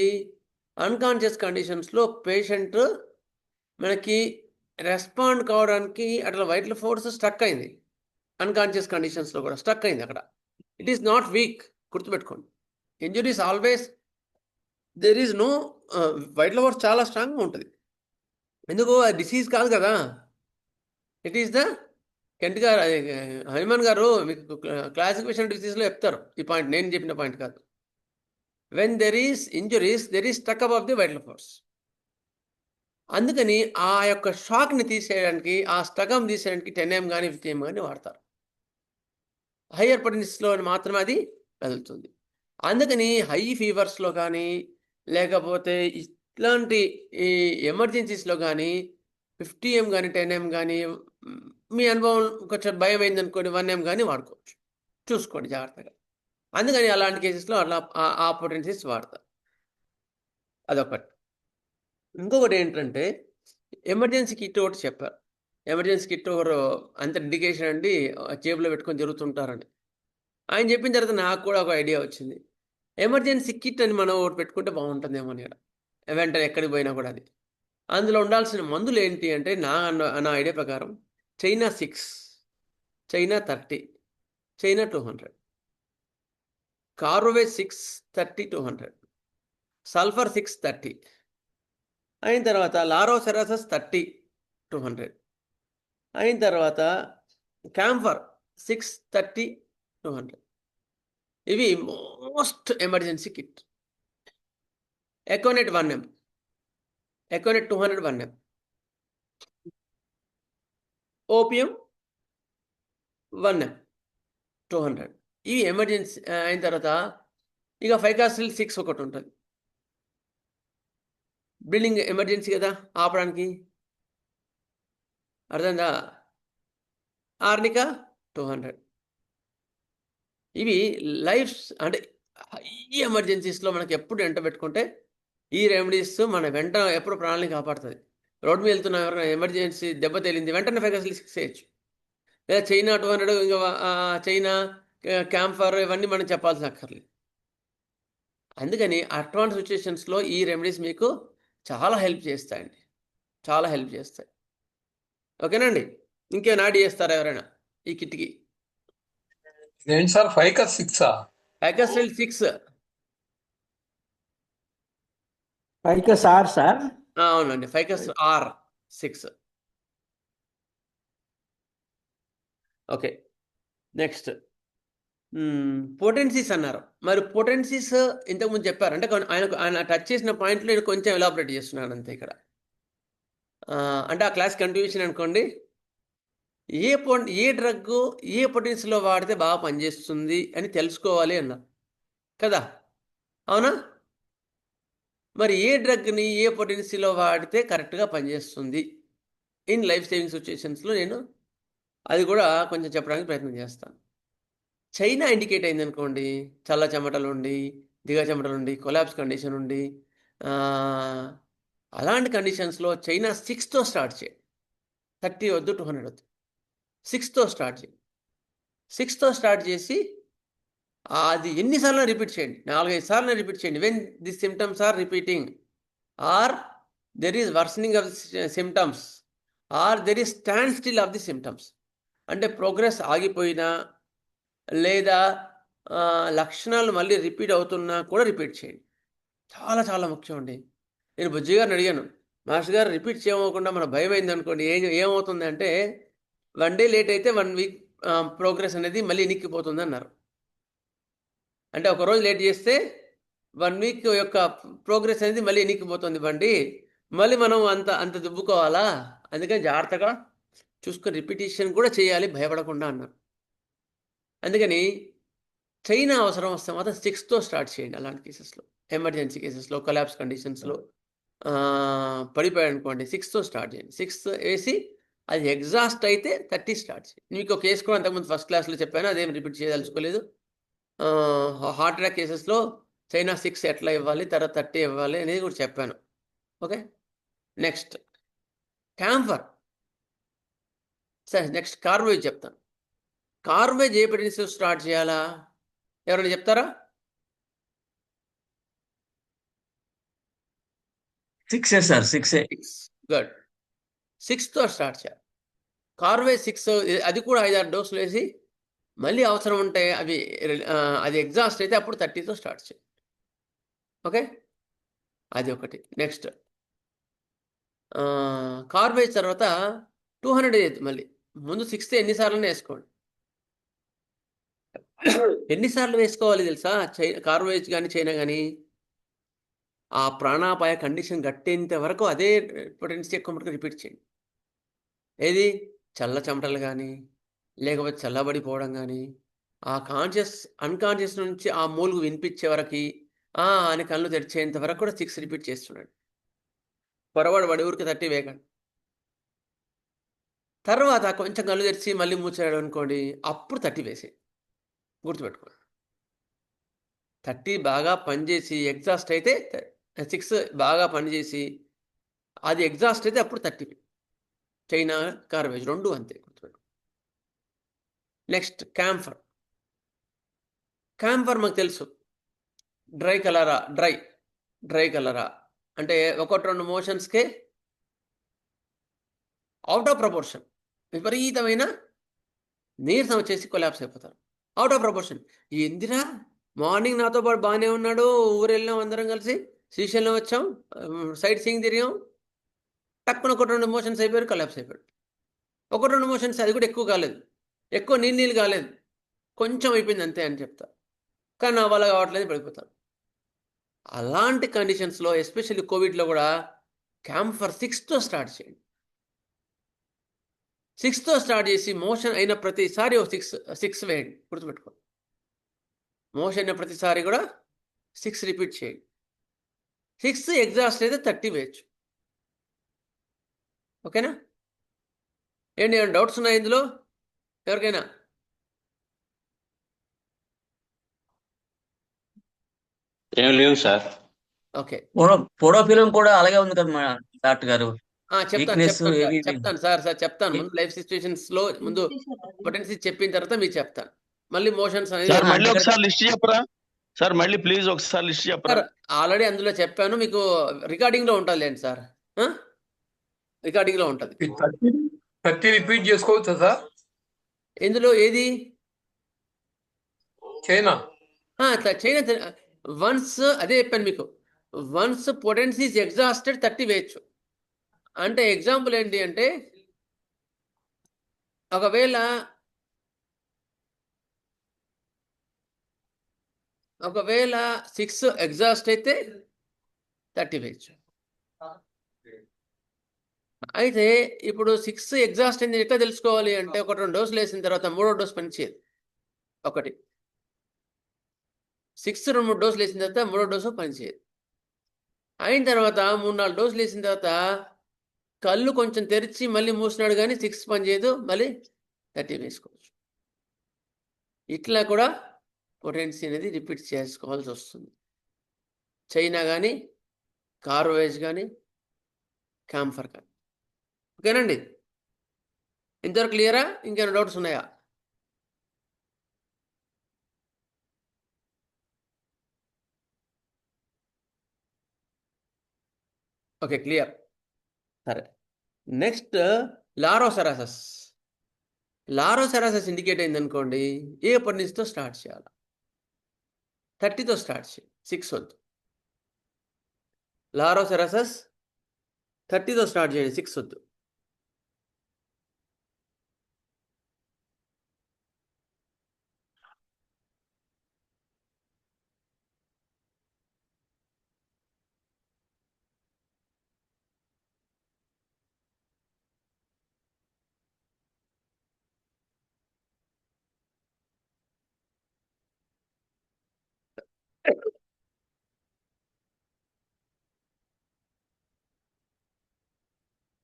అన్కాన్షియస్ కండిషన్స్లో పేషెంట్ మనకి రెస్పాండ్ కావడానికి అట్లా వైటల్ ఫోర్స్ స్టక్ అయింది, అన్కాన్షియస్ కండిషన్స్లో కూడా స్టక్ అయింది అక్కడ. ఇట్ ఈస్ నాట్ వీక్, గుర్తుపెట్టుకోండి. Injuries always there is no, vital force చాలా స్ట్రాంగ్గా ఉంటుంది. ఎందుకు, అది డిసీజ్ కాదు కదా, ఇట్ ఈస్ ద కెంట్ గారు హనుమాన్ గారు మీకు క్లాసిఫికేషన్ డిసీజ్లో చెప్తారు ఈ పాయింట్, నేను చెప్పిన పాయింట్ కాదు. When there is injuries there is stuck up of the vital force. అందుకని ఆ యొక్క షాక్ని తీసేయడానికి, ఆ స్టకం తీసేయడానికి 10M కానీ 50M కానీ వాడతారు. హయ్యర్ పొటెన్సీస్లో మాత్రమే అది కదులుతుంది. అందుకని హై ఫీవర్స్లో కానీ లేకపోతే ఇట్లాంటి ఈ ఎమర్జెన్సీస్లో కానీ 50M కానీ 10M కానీ, మీ అనుభవం కొంచెం భయం అయిందనుకోండి 1M కానీ వాడుకోవచ్చు, చూసుకోండి జాగ్రత్తగా. అందుకని అలాంటి కేసెస్లో అట్లా ఆ పొటెన్సీస్ వాడతారు. అదొకటి. ఇంకొకటి ఏంటంటే ఎమర్జెన్సీ కిట్ ఒకటి చెప్పారు. ఎమర్జెన్సీ కిట్ ఒకరు అంత డెడికేషన్ అండి, జేబులో పెట్టుకొని జరుగుతుంటారని ఆయన చెప్పిన తర్వాత నాకు కూడా ఒక ఐడియా వచ్చింది. ఎమర్జెన్సీ కిట్ అని మనం ఒకటి పెట్టుకుంటే బాగుంటుందేమో అని, వెంటనే ఎక్కడికి పోయినా కూడా అది. అందులో ఉండాల్సిన మందులు ఏంటి అంటే నా ఐడియా ప్రకారం చైనా 6, చైనా 30, చైనా 200, కార్బోవేట్ 6, 30, 200, సల్ఫర్ 6, 30, అయిన తర్వాత లారోసెరాసస్ 30, 200, అయిన తర్వాత క్యాంఫర్ 6, 30, 200. ఇవి most emergency kit. Aconite 1M, aconite 200 1M, opium 1M 200. ఇవి ఎమర్జెన్సీ. అయిన తర్వాత ఇక ఫైకాసిల్ 6 ఒకటి ఉంటుంది, బ్లీడింగ్ ఎమర్జెన్సీ కదా ఆపడానికి, అర్థందా. ఆర్నికా 200, ఇవి లైఫ్ అంటే హై ఎమర్జెన్సీస్లో మనకి ఎప్పుడు వెంట పెట్టుకుంటే ఈ రెమెడీస్ మన వెంట ఎప్పుడు ప్రాణాలని కాపాడుతుంది. రోడ్డు మీద వెళ్తున్న ఎవరైనా ఎమర్జెన్సీ దెబ్బ తేలింది వెంటనే ఫెగసిల్ 6 చేయొచ్చు. లేదా చైనా 200 ఇంకా చైనా క్యాంఫర్ ఇవన్నీ మనం చెప్పాల్సిన అక్కర్లేదు. అందుకని అడ్వాన్స్ సిచ్యుయేషన్స్లో ఈ రెమెడీస్ మీకు చాలా హెల్ప్ చేస్తాయండి, చాలా హెల్ప్ చేస్తాయి. ఓకేనండి, ఇంకేమైనా యాడ్ చేస్తారా ఎవరైనా ఈ కిట్కి? ఏంటి సార్ 5 కా 6 ఫైకస్టైల్ 6 పైకి సార్ అవునండి, ficus or 6. Okay, next potencies అన్నారు. మరి పొటెన్సీస్ ఇంతకుముందు చెప్పారు, అంటే ఆయన టచ్ చేసిన పాయింట్లో నేను కొంచెం ఎలాబరేట్ చేస్తున్నాను అంతే ఇక్కడ. అంటే ఆ క్లాస్ కంటిన్యూషన్ అనుకోండి. ఏ డ్రగ్ ఏ పొటెన్సీలో వాడితే బాగా పనిచేస్తుంది అని తెలుసుకోవాలి అన్నారు కదా, అవునా? మరి ఏ డ్రగ్ని ఏ పొటెన్సీలో వాడితే కరెక్ట్గా పనిచేస్తుంది ఇన్ లైఫ్ సేవింగ్ సిచ్యుయేషన్స్లో నేను అది కూడా కొంచెం చెప్పడానికి ప్రయత్నం చేస్తాను. చైనా ఇండికేట్ అయింది అనుకోండి, చల్ల చెమటలు ఉండి, దిగ చెమటలు ఉండి, కొలాప్స్ కండిషన్ ఉండి, అలాంటి కండిషన్స్లో చైనా 6తో స్టార్ట్ చేయండి. 30 వద్దు, 200 వద్దు, 6తో స్టార్ట్ చేయండి. 6తో స్టార్ట్ చేసి అది ఎన్నిసార్లు రిపీట్ చేయండి, 4-5 సార్లు రిపీట్ చేయండి. When the symptoms are repeating or there is worsening of the symptoms or there is stand still of the symptoms, అంటే ప్రోగ్రెస్ ఆగిపోయినా లేదా లక్షణాలు మళ్ళీ రిపీట్ అవుతున్నా కూడా రిపీట్ చేయండి. చాలా చాలా ముఖ్యం అండి. నేను బుజ్జి గారిని అడిగాను, మాస్టర్ గారు రిపీట్ చేయకుండా మన భయం అయింది అనుకోండి ఏమవుతుంది అంటే 1 డే లేట్ అయితే 1 వీక్ ప్రోగ్రెస్ అనేది మళ్ళీ ఇనిక్కిపోతుంది అన్నారు. అంటే ఒకరోజు లేట్ చేస్తే 1 వీక్ యొక్క ప్రోగ్రెస్ అనేది మళ్ళీ ఇనిక్కిపోతుంది బండి, మళ్ళీ మనం అంత దుబ్బుకోవాలా, అందుకని జాగ్రత్తగా చూసుకొని రిపిటేషన్ కూడా చేయాలి భయపడకుండా అన్నారు. అందుకని చైనా అవసరం వస్తే మాత్రం 6తో స్టార్ట్ చేయండి. అలాంటి కేసెస్లో, ఎమర్జెన్సీ కేసెస్లో, కొలాప్స్ కండిషన్స్లో పడిపోయాడు అనుకోండి, 6తో స్టార్ట్ చేయండి. 6 వేసి అది ఎగ్జాస్ట్ అయితే 30 స్టార్ట్ చేయండి. మీకు ఒక కేసు కూడా అంతకుముందు ఫస్ట్ క్లాస్లో చెప్పాను, అదేం రిపీట్ చేయదలుచుకోలేదు. హార్ట్ అటాక్ కేసెస్లో చైనా 6 ఎట్లా ఇవ్వాలి, తర్వాత 30 ఇవ్వాలి అనేది కూడా చెప్పాను. Okay, next camphor. సరే, నెక్స్ట్ కార్బోవేజ్ చెప్తాను. కార్బోవేజ్ ఏ ప్రెగ్నెన్సీ స్టార్ట్ చేయాలా ఎవరైనా చెప్తారా? 6 సార్, 6 గుడ్. 6తో స్టార్ట్ చేయాలి. కార్బోవేజ్ 6 అది కూడా 5-6 డోసులు వేసి మళ్ళీ అవసరం ఉంటే అది ఎగ్జాస్ట్ అయితే అప్పుడు 30తో స్టార్ట్ చేయాలి. ఓకే, అది ఒకటి. నెక్స్ట్ కార్బోవేజ్ తర్వాత 200 వేయద్దు, మళ్ళీ ముందు 6 ఎన్నిసార్లు వేసుకోండి. ఎన్నిసార్లు వేసుకోవాలి తెలుసా? కార్బోవేజ్ కానీ చైనా కానీ ఆ ప్రాణాపాయ కండిషన్ గట్టేంత వరకు అదే పొటెన్సీ ఎక్కువ మటుకు రిపీట్ చేయండి. ఏది చల్ల చెమటలు కానీ లేకపోతే చల్లబడిపోవడం కానీ, ఆ అన్కాన్షియస్ నుంచి ఆ మూలుగు వినిపించే వరకు అని కళ్ళు తెరిచేంత వరకు కూడా 6 రిపీట్ చేస్తున్నాడు. పొరపాటు ఊరికి 30 వేయకండి. తర్వాత కొంచెం కళ్ళు తెరిచి మళ్ళీ మూసాడు అనుకోండి, అప్పుడు 30 వేసేయండి. గుర్తుపెట్టుకోండి, 30 బాగా పనిచేసి ఎగ్జాస్ట్ అయితే 6 బాగా పనిచేసి అది ఎగ్జాస్ట్ అయితే అప్పుడు 30. చైనా కార్బేజ్ 2 అంతే, గుర్తుపెట్టుకోండి. Next camphor. మాకు తెలుసు, డ్రై కలరా అంటే 1-2 మోషన్స్కే అవుట్ ఆఫ్ ప్రపోర్షన్ విపరీతమైన నీరసం వచ్చేసి కొలాప్స్ అయిపోతారు. Out of proportion. ఎందురా మార్నింగ్ నాతో పాటు బాగానే ఉన్నాడు, ఊరు వెళ్ళాం అందరం కలిసి, శ్రీశైలం వచ్చాం, సైట్ సీయింగ్ తిరిగాం, టక్కున 1-2 మోషన్స్ అయిపోయారు, కొలాప్స్ అయిపోయాడు. 1-2 మోషన్స్, అది కూడా ఎక్కువ కాలేదు, ఎక్కువ నీళ్ళు కాలేదు, కొంచెం అయిపోయింది అంతే అని చెప్తా, కానీ నా వల్ల కావట్లేదు, పడిపోతారు. అలాంటి కండిషన్స్లో ఎస్పెషల్లీ కోవిడ్లో కూడా క్యాంఫర్ 6తో స్టార్ట్ చేయండి. 6తో స్టార్ట్ చేసి మోషన్ అయిన ప్రతిసారి 6 వేయండి, గుర్తుపెట్టుకోండి. మోషన్ అయిన ప్రతిసారి కూడా 6 రిపీట్ చేయండి. 6 ఎగ్జాస్ట్ అయితే 30 వేయచ్చు. ఓకేనా? ఏమైనా డౌట్స్ ఉన్నాయి ఇందులో ఎవరికైనా? ఏం లేవు సార్. ఓకే. పొడోఫిలం కూడా అలాగే ఉంది కదా మా డాక్టర్ గారు. చెప్తాను వీక్నెస్ చెప్తాను సార్ ఏవి చెప్తాను సార్ చెప్తాను. ముందు లైఫ్ సిచ్యువేషన్స్ లో ముందు పొటెన్సీ చెప్పిన తర్వాత మీకు చెప్తాను. మళ్ళీ మోషన్స్ అనేది సార్ మళ్ళీ ఒకసారి లిస్ట్ చెప్పరా సార్? మళ్ళీ ప్లీజ్ ఒకసారి లిస్ట్ చెప్పరా? సార్ ఆల్రెడీ అందులో చెప్పాను, మీకు రికార్డింగ్ లో ఉంటుంది లేండి సార్. రికార్డింగ్ లో ఉంటుంది. 30 రిపీట్ చేసుకోవచ్చా సార్? ఇందులో ఏది చైనా చైనా వన్స్ అదే చెప్పాను మీకు. వన్స్ పొటెన్సీ ఇస్ ఎగ్జాస్టెడ్ 30 వేయచ్చు. అంటే ఎగ్జాంపుల్ ఏంటి అంటే ఒకవేళ 6 ఎగ్జాస్ట్ అయితే 30 వేయచ్చు. అయితే ఇప్పుడు 6 ఎగ్జాస్ట్ అయింది ఎట్లా తెలుసుకోవాలి అంటే, ఒక 2 డోసులు వేసిన తర్వాత 3వ డోస్ పనిచేయదు. ఒకటి 6 2-3 డోసులు వేసిన తర్వాత 3వ డోసు పనిచేయదు. అయిన తర్వాత 3-4 డోసులు వేసిన తర్వాత కళ్ళు కొంచెం తెరిచి మళ్ళీ మూసినాడు కానీ 6 పనిచేయదు, మళ్ళీ 30 వేసుకోవచ్చు. ఇట్లా కూడా పొటెన్సీ అనేది రిపీట్ చేసుకోవాల్సి వస్తుంది. చైనా కానీ, కార్వేజ్ కానీ, క్యాంఫర్ కానీ. ఓకేనండి, ఇంతవరకు క్లియరా? ఇంకేమైనా డౌట్స్ ఉన్నాయా? Okay, clear. సరే, నెక్స్ట్ లారోసెరాసస్. లారోసెరాసస్ ఇండికేట్ అయింది అనుకోండి, ఏ పొటెన్సీతో స్టార్ట్ చేయాలి? 30తో స్టార్ట్ చేయాలి, 6 వద్దు. లారోసెరాసస్ 30తో స్టార్ట్ చేయండి, 6 వద్దు.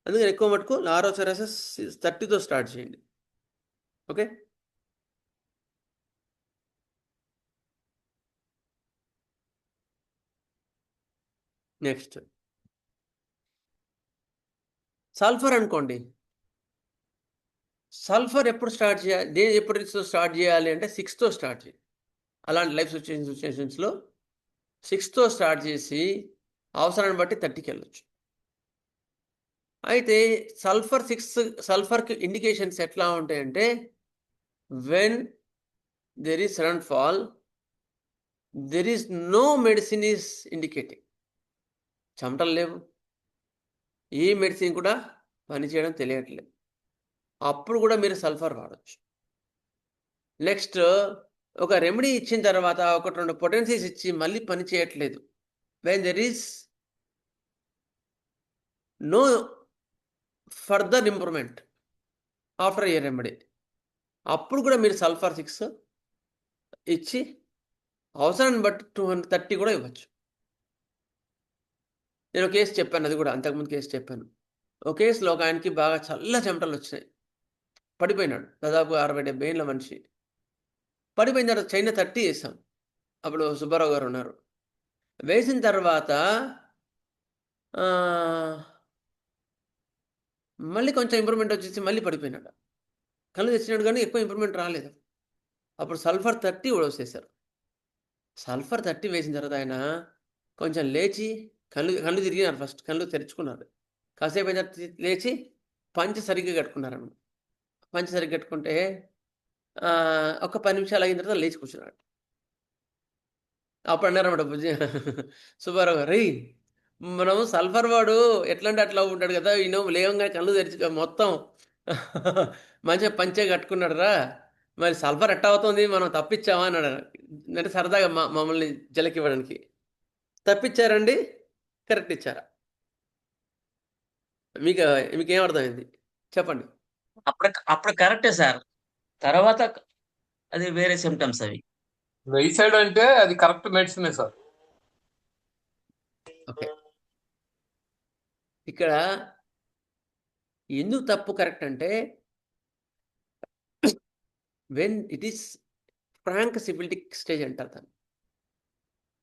అందుకని ఎక్కువ మటుకు లారోసెరాసస్ 30తో స్టార్ట్ చేయండి. ఓకే, నెక్స్ట్ సల్ఫర్ అనుకోండి. సల్ఫర్ ఎప్పుడు స్టార్ట్ చేయాలి, ఎప్పుడు స్టార్ట్ చేయాలి అంటే 6తో స్టార్ట్ చేయాలి. అలాంటి లైఫ్ సిచ్యువేషన్స్లో 6తో స్టార్ట్ చేసి అవసరాన్ని బట్టి 30కి వెళ్ళొచ్చు. అయితే సల్ఫర్కి ఇండికేషన్స్ ఎట్లా ఉంటాయంటే, when there is sudden fall, there is no medicine is indicating. చెమటలు లేవు, ఏ మెడిసిన్ కూడా పనిచేయడం తెలియట్లేదు, అప్పుడు కూడా మీరు సల్ఫర్ వాడచ్చు. నెక్స్ట్, ఒక రెమెడీ ఇచ్చిన తర్వాత 1-2 పొటెన్సీస్ ఇచ్చి మళ్ళీ పని చేయట్లేదు, when there is no further improvement after a remedy, అప్పుడు కూడా మీరు సల్ఫర్ 6 ఇచ్చి అవసరాన్ని బట్టి 230 కూడా ఇవ్వచ్చు. నేను కేసు చెప్పాను, అది కూడా అంతకుముందు కేసు చెప్పాను. ఒక కేసులో ఒక ఆయనకి బాగా చల్ల చెమటలు వచ్చినాయి, పడిపోయినాడు. దాదాపు 60-70 ఏళ్ళ మనిషి పడిపోయిన తర్వాత చైనా 30 వేసాం. అప్పుడు సుబ్బారావు గారు ఉన్నారు. వేసిన తర్వాత మళ్ళీ కొంచెం ఇంప్రూవ్మెంట్ వచ్చేసి మళ్ళీ పడిపోయినాడు. కళ్ళు తెచ్చినాడు కానీ ఎక్కువ ఇంప్రూవ్మెంట్ రాలేదు. అప్పుడు సల్ఫర్ 30 కూడా వేసేసారు. సల్ఫర్ 30 వేసిన తర్వాత ఆయన కొంచెం లేచి కళ్ళు తిరిగినారు. ఫస్ట్ కళ్ళు తెరుచుకున్నారు, కాసేపు అయిన లేచి పంచె సరిగ్గా కట్టుకున్నారన్నమాట. పంచె సరిగ్గా కట్టుకుంటే ఒక 10 నిమిషాలు అయిన తర్వాత లేచి కూర్చున్నాడు. అప్పుడు అన్నారన్నమాట సుబ్బారావు గారు, మనం సల్ఫర్ వాడు ఎట్లా అంటే అట్లా ఉంటాడు కదా, ఈయన లేవంగా కళ్ళు తెరిచి మొత్తం మంచిగా పంచే కట్టుకున్నాడు రా, మరి సల్ఫర్ ఎట్లా అవుతుంది, మనం తప్పించామా అన్నాడు. అంటే సరదాగా మమ్మల్ని జలకివ్వడానికి. తప్పించారండి, కరెక్ట్ ఇచ్చారా? మీకేం అర్థమైంది చెప్పండి. అప్పుడు కరెక్టే సార్, తర్వాత అది వేరే సిమ్టమ్స్ అవి. వెయిసైడ్ అంటే అది కరెక్ట్ మెడిసినే సార్. ఓకే, ఇక్కడ ఎందుకు తప్పు కరెక్ట్ అంటే, when it is frank syphilitic stage అంటారు దాన్ని.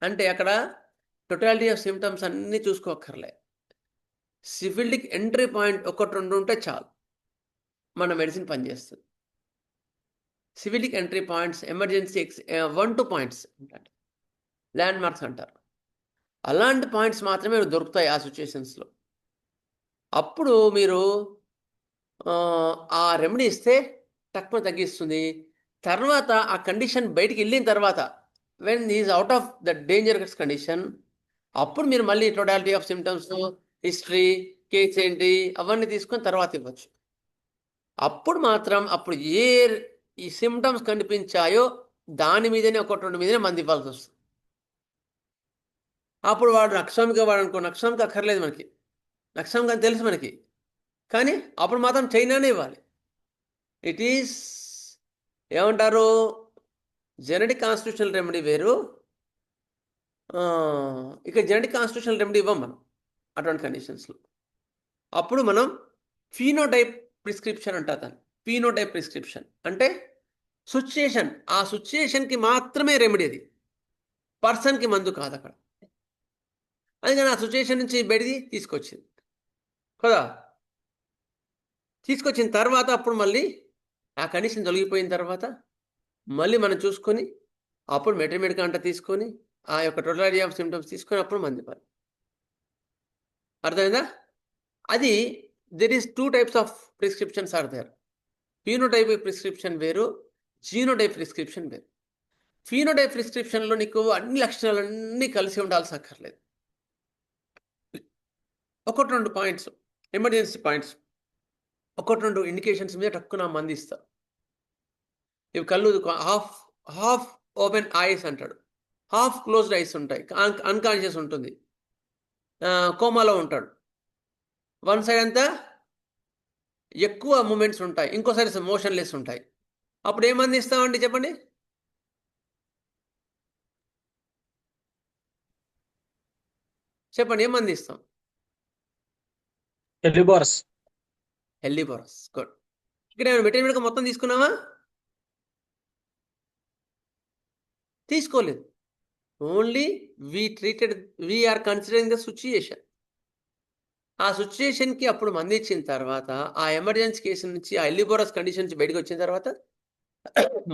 అంటే అక్కడ టోటాలిటీ ఆఫ్ సిమ్టమ్స్ అన్నీ చూసుకోక్కర్లే. సిఫిలిటిక్ ఎంట్రీ పాయింట్ 1, 2 ఉంటే చాలు మన మెడిసిన్ పనిచేస్తుంది. Syphilitic entry points, emergency 1, 2 points ఉంటాయి, ల్యాండ్ మార్క్స్ అంటారు. అలాంటి పాయింట్స్ మాత్రమే దొరుకుతాయి ఆ సిచ్యుయేషన్స్లో. అప్పుడు మీరు ఆ రెమెడీ ఇస్తే తక్కువ తగ్గిస్తుంది. తర్వాత ఆ కండిషన్ బయటికి వెళ్ళిన తర్వాత when is out of the dangerous condition, అప్పుడు మీరు మళ్ళీ totality of symptoms, history, case ఏంటి అవన్నీ తీసుకొని తర్వాత ఇవ్వచ్చు. అప్పుడు మాత్రం అప్పుడు ఈ సిమ్టమ్స్ కనిపించాయో దాని మీదనే 1, 2 మీదనే మంది ఇవ్వాల్సి వస్తుంది. అప్పుడు వాడు నక్సామిక వాడు అనుకో, నక్సామిక అక్కర్లేదు మనకి, నక్సామిక అని తెలుసు మనకి, కానీ అప్పుడు మాత్రం చైనానే ఇవ్వాలి. ఇట్ ఈస్ ఏమంటారు, జెనెటిక్ కాన్స్టిట్యూషనల్ రెమెడీ వేరు, ఇక జెనెటిక్ కాన్స్టిట్యూషనల్ రెమెడీ ఇవ్వం మనం అటువంటి కండిషన్స్లో. అప్పుడు మనం ఫీనోటైప్ ప్రిస్క్రిప్షన్ అంటారు దాన్ని. ఫీనోటైప్ ప్రిస్క్రిప్షన్ అంటే సిచ్యుయేషన్, ఆ సిచ్యుయేషన్కి మాత్రమే రెమెడీ, అది పర్సన్కి మందు కాదు అక్కడ. అందుకని ఆ సిచ్యుయేషన్ నుంచి బయటికి తీసుకొచ్చింది కదా. తీసుకొచ్చిన తర్వాత అప్పుడు మళ్ళీ ఆ కండిషన్ తొలగిపోయిన తర్వాత మళ్ళీ మనం చూసుకొని అప్పుడు మెట్రిమెడికా తీసుకొని ఆ యొక్క టోటాలిటీ ఆఫ్ సిమ్టమ్స్ తీసుకొని అప్పుడు మంది ఇవ్వాలి. అర్థమైందా? అది there is 2 types of prescriptions are there. Phenotype prescription వేరు, జీనోటైప్ ప్రిస్క్రిప్షన్ వేరు. ఫీనోటైప్ ప్రిస్క్రిప్షన్లో నీకు అన్ని లక్షణాలన్నీ కలిసి ఉండాల్సి అక్కర్లేదు. 1, 2 పాయింట్స్, ఎమర్జెన్సీ పాయింట్స్, 1, 2 ఇండికేషన్స్ మీద టక్కున మంది ఇస్తారు. ఇవి కళ్ళు హాఫ్ ఓపెన్ ఐస్ అంటాడు, హాఫ్ క్లోజ్డ్ ఐస్ ఉంటాయి, అన్కాన్షియస్ ఉంటుంది, కోమాలో ఉంటాడు, వన్ సైడ్ అంతా ఎక్కువ మూమెంట్స్ ఉంటాయి, ఇంకోసారి మోషన్లెస్ ఉంటాయి. అప్పుడు ఏమంది ఇస్తామండి చెప్పండి? చెప్పండి ఏమంది ఇస్తాం? హెల్లిబోరస్. హెల్లిబోరస్. గుడ్. ఇక్కడ ఏమైనా మెటీరియల్ మొత్తం తీసుకున్నావా? తీసుకోలేదు. Only we are considering the situation. ఆ సిచ్యుయేషన్కి అప్పుడు మంది ఇచ్చిన తర్వాత ఆ ఎమర్జెన్సీ కేసు నుంచి, ఆ హెల్లిబోరస్ కండిషన్ నుంచి బయటకు వచ్చిన తర్వాత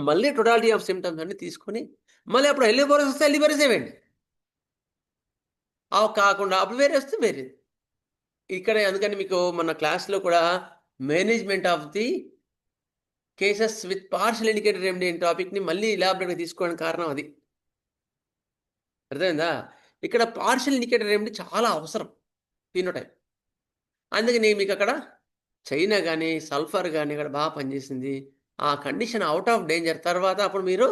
మళ్ళీ టోటాలిటీ ఆఫ్ సిమ్టమ్స్ అన్ని తీసుకొని మళ్ళీ అప్పుడు హెల్లిబోరస్ వస్తే హెల్లిబోరస్ ఏమండి, అవి కాకుండా అప్పుడు వేరే వస్తే వేరే. ఇక్కడ అందుకని మీకు మన క్లాస్లో కూడా management of the cases with partial indicated remedy అనే టాపిక్ని మళ్ళీ ఎలాబొరేట్గా తీసుకోవడానికి కారణం అది. అర్థమైందా? ఇక్కడ పార్షియల్ ఇండికేటెడ్ రెమెడీ చాలా అవసరం ఫీనోటైప్. అందుకని మీకు అక్కడ చైనా కానీ సల్ఫర్ కానీ అక్కడ బాగా పనిచేసింది. ఆ కండిషన్ అవుట్ ఆఫ్ డేంజర్ తర్వాత అప్పుడు మీరు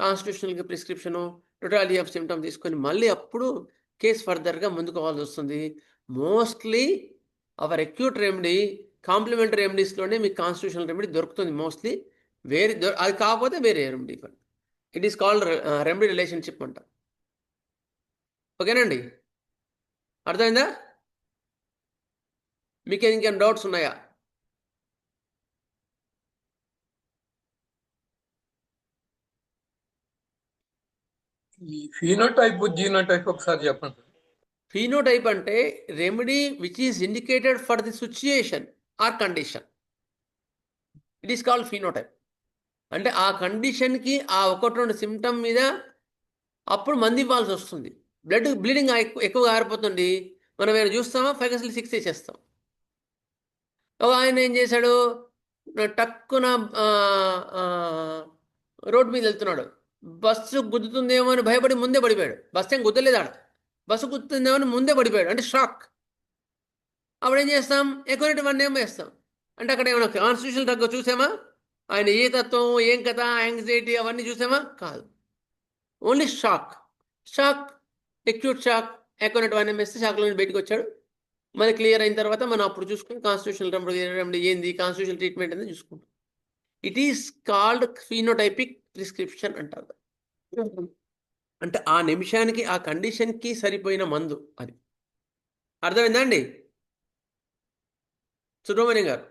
constitutional prescription, totality of symptom తీసుకొని మళ్ళీ అప్పుడు కేసు ఫర్దర్గా ముందుకు పోవాల్సి వస్తుంది. Mostly our acute remedy, complementary రెమెడీస్లోనే మీకు కాన్స్టిట్యూషనల్ రెమెడీ దొరుకుతుంది మోస్ట్లీ. వేరే అది కాకపోతే వేరే remedy. It is called remedy relationship అంట. ఓకేనండి? అర్థమైందా? మీకు ఇంకేం డౌట్స్ ఉన్నాయా? ఈ ఫీనోటైప్ జీనోటైప్ ఒకసారి చెప్పండి. ఫీనోటైప్ అంటే remedy which is indicated for the situation or condition. It is called phenotype. అంటే ఆ కండిషన్కి ఆ 1, 2 సిమ్టమ్ మీద అప్పుడు మంది ఇవ్వాల్సి వస్తుంది. బ్లీడింగ్ ఎక్కువగా ఆరిపోతుంది, మనం ఏమైనా చూస్తామా? ఫైగస్లు 6 వేసేస్తాం. ఆయన ఏం చేశాడు, టక్కున రోడ్ మీద వెళ్తున్నాడు, బస్సు గుద్దుతుందేమో అని భయపడి ముందే పడిపోయాడు. బస్సు ఏం గుద్దలేదు, ఆడ బస్సు గుద్దుతుందేమో అని ముందే పడిపోయాడు, అంటే షాక్. అప్పుడు ఏం చేస్తాం? ఎక్విటీ 1 ఏమో వేస్తాం. అంటే అక్కడ ఏమైనా కాన్స్టిట్యూషన్ తగ్గ చూసామా? ఆయన ఏ తత్వం, ఏం కథ, యాంగ్జైటీ అవన్నీ చూసామా? కాదు, only shock. Acute shock, equity 1 వేస్తే షాక్లో నుంచి బయటకు వచ్చాడు. మరి క్లియర్ అయిన తర్వాత మనం అప్పుడు చూసుకుని కాన్స్టిట్యూషనల్ రెమెడీ ఏంది, కాన్స్టిట్యూషనల్ ట్రీట్మెంట్ అనేది చూసుకుంటాం. It is called phenotypic prescription అంటారు. అంటే ఆ నిమిషానికి ఆ కండిషన్కి సరిపోయిన మందు అది. అర్థమైందా అండి సుబ్రహ్మణ్యం గారు?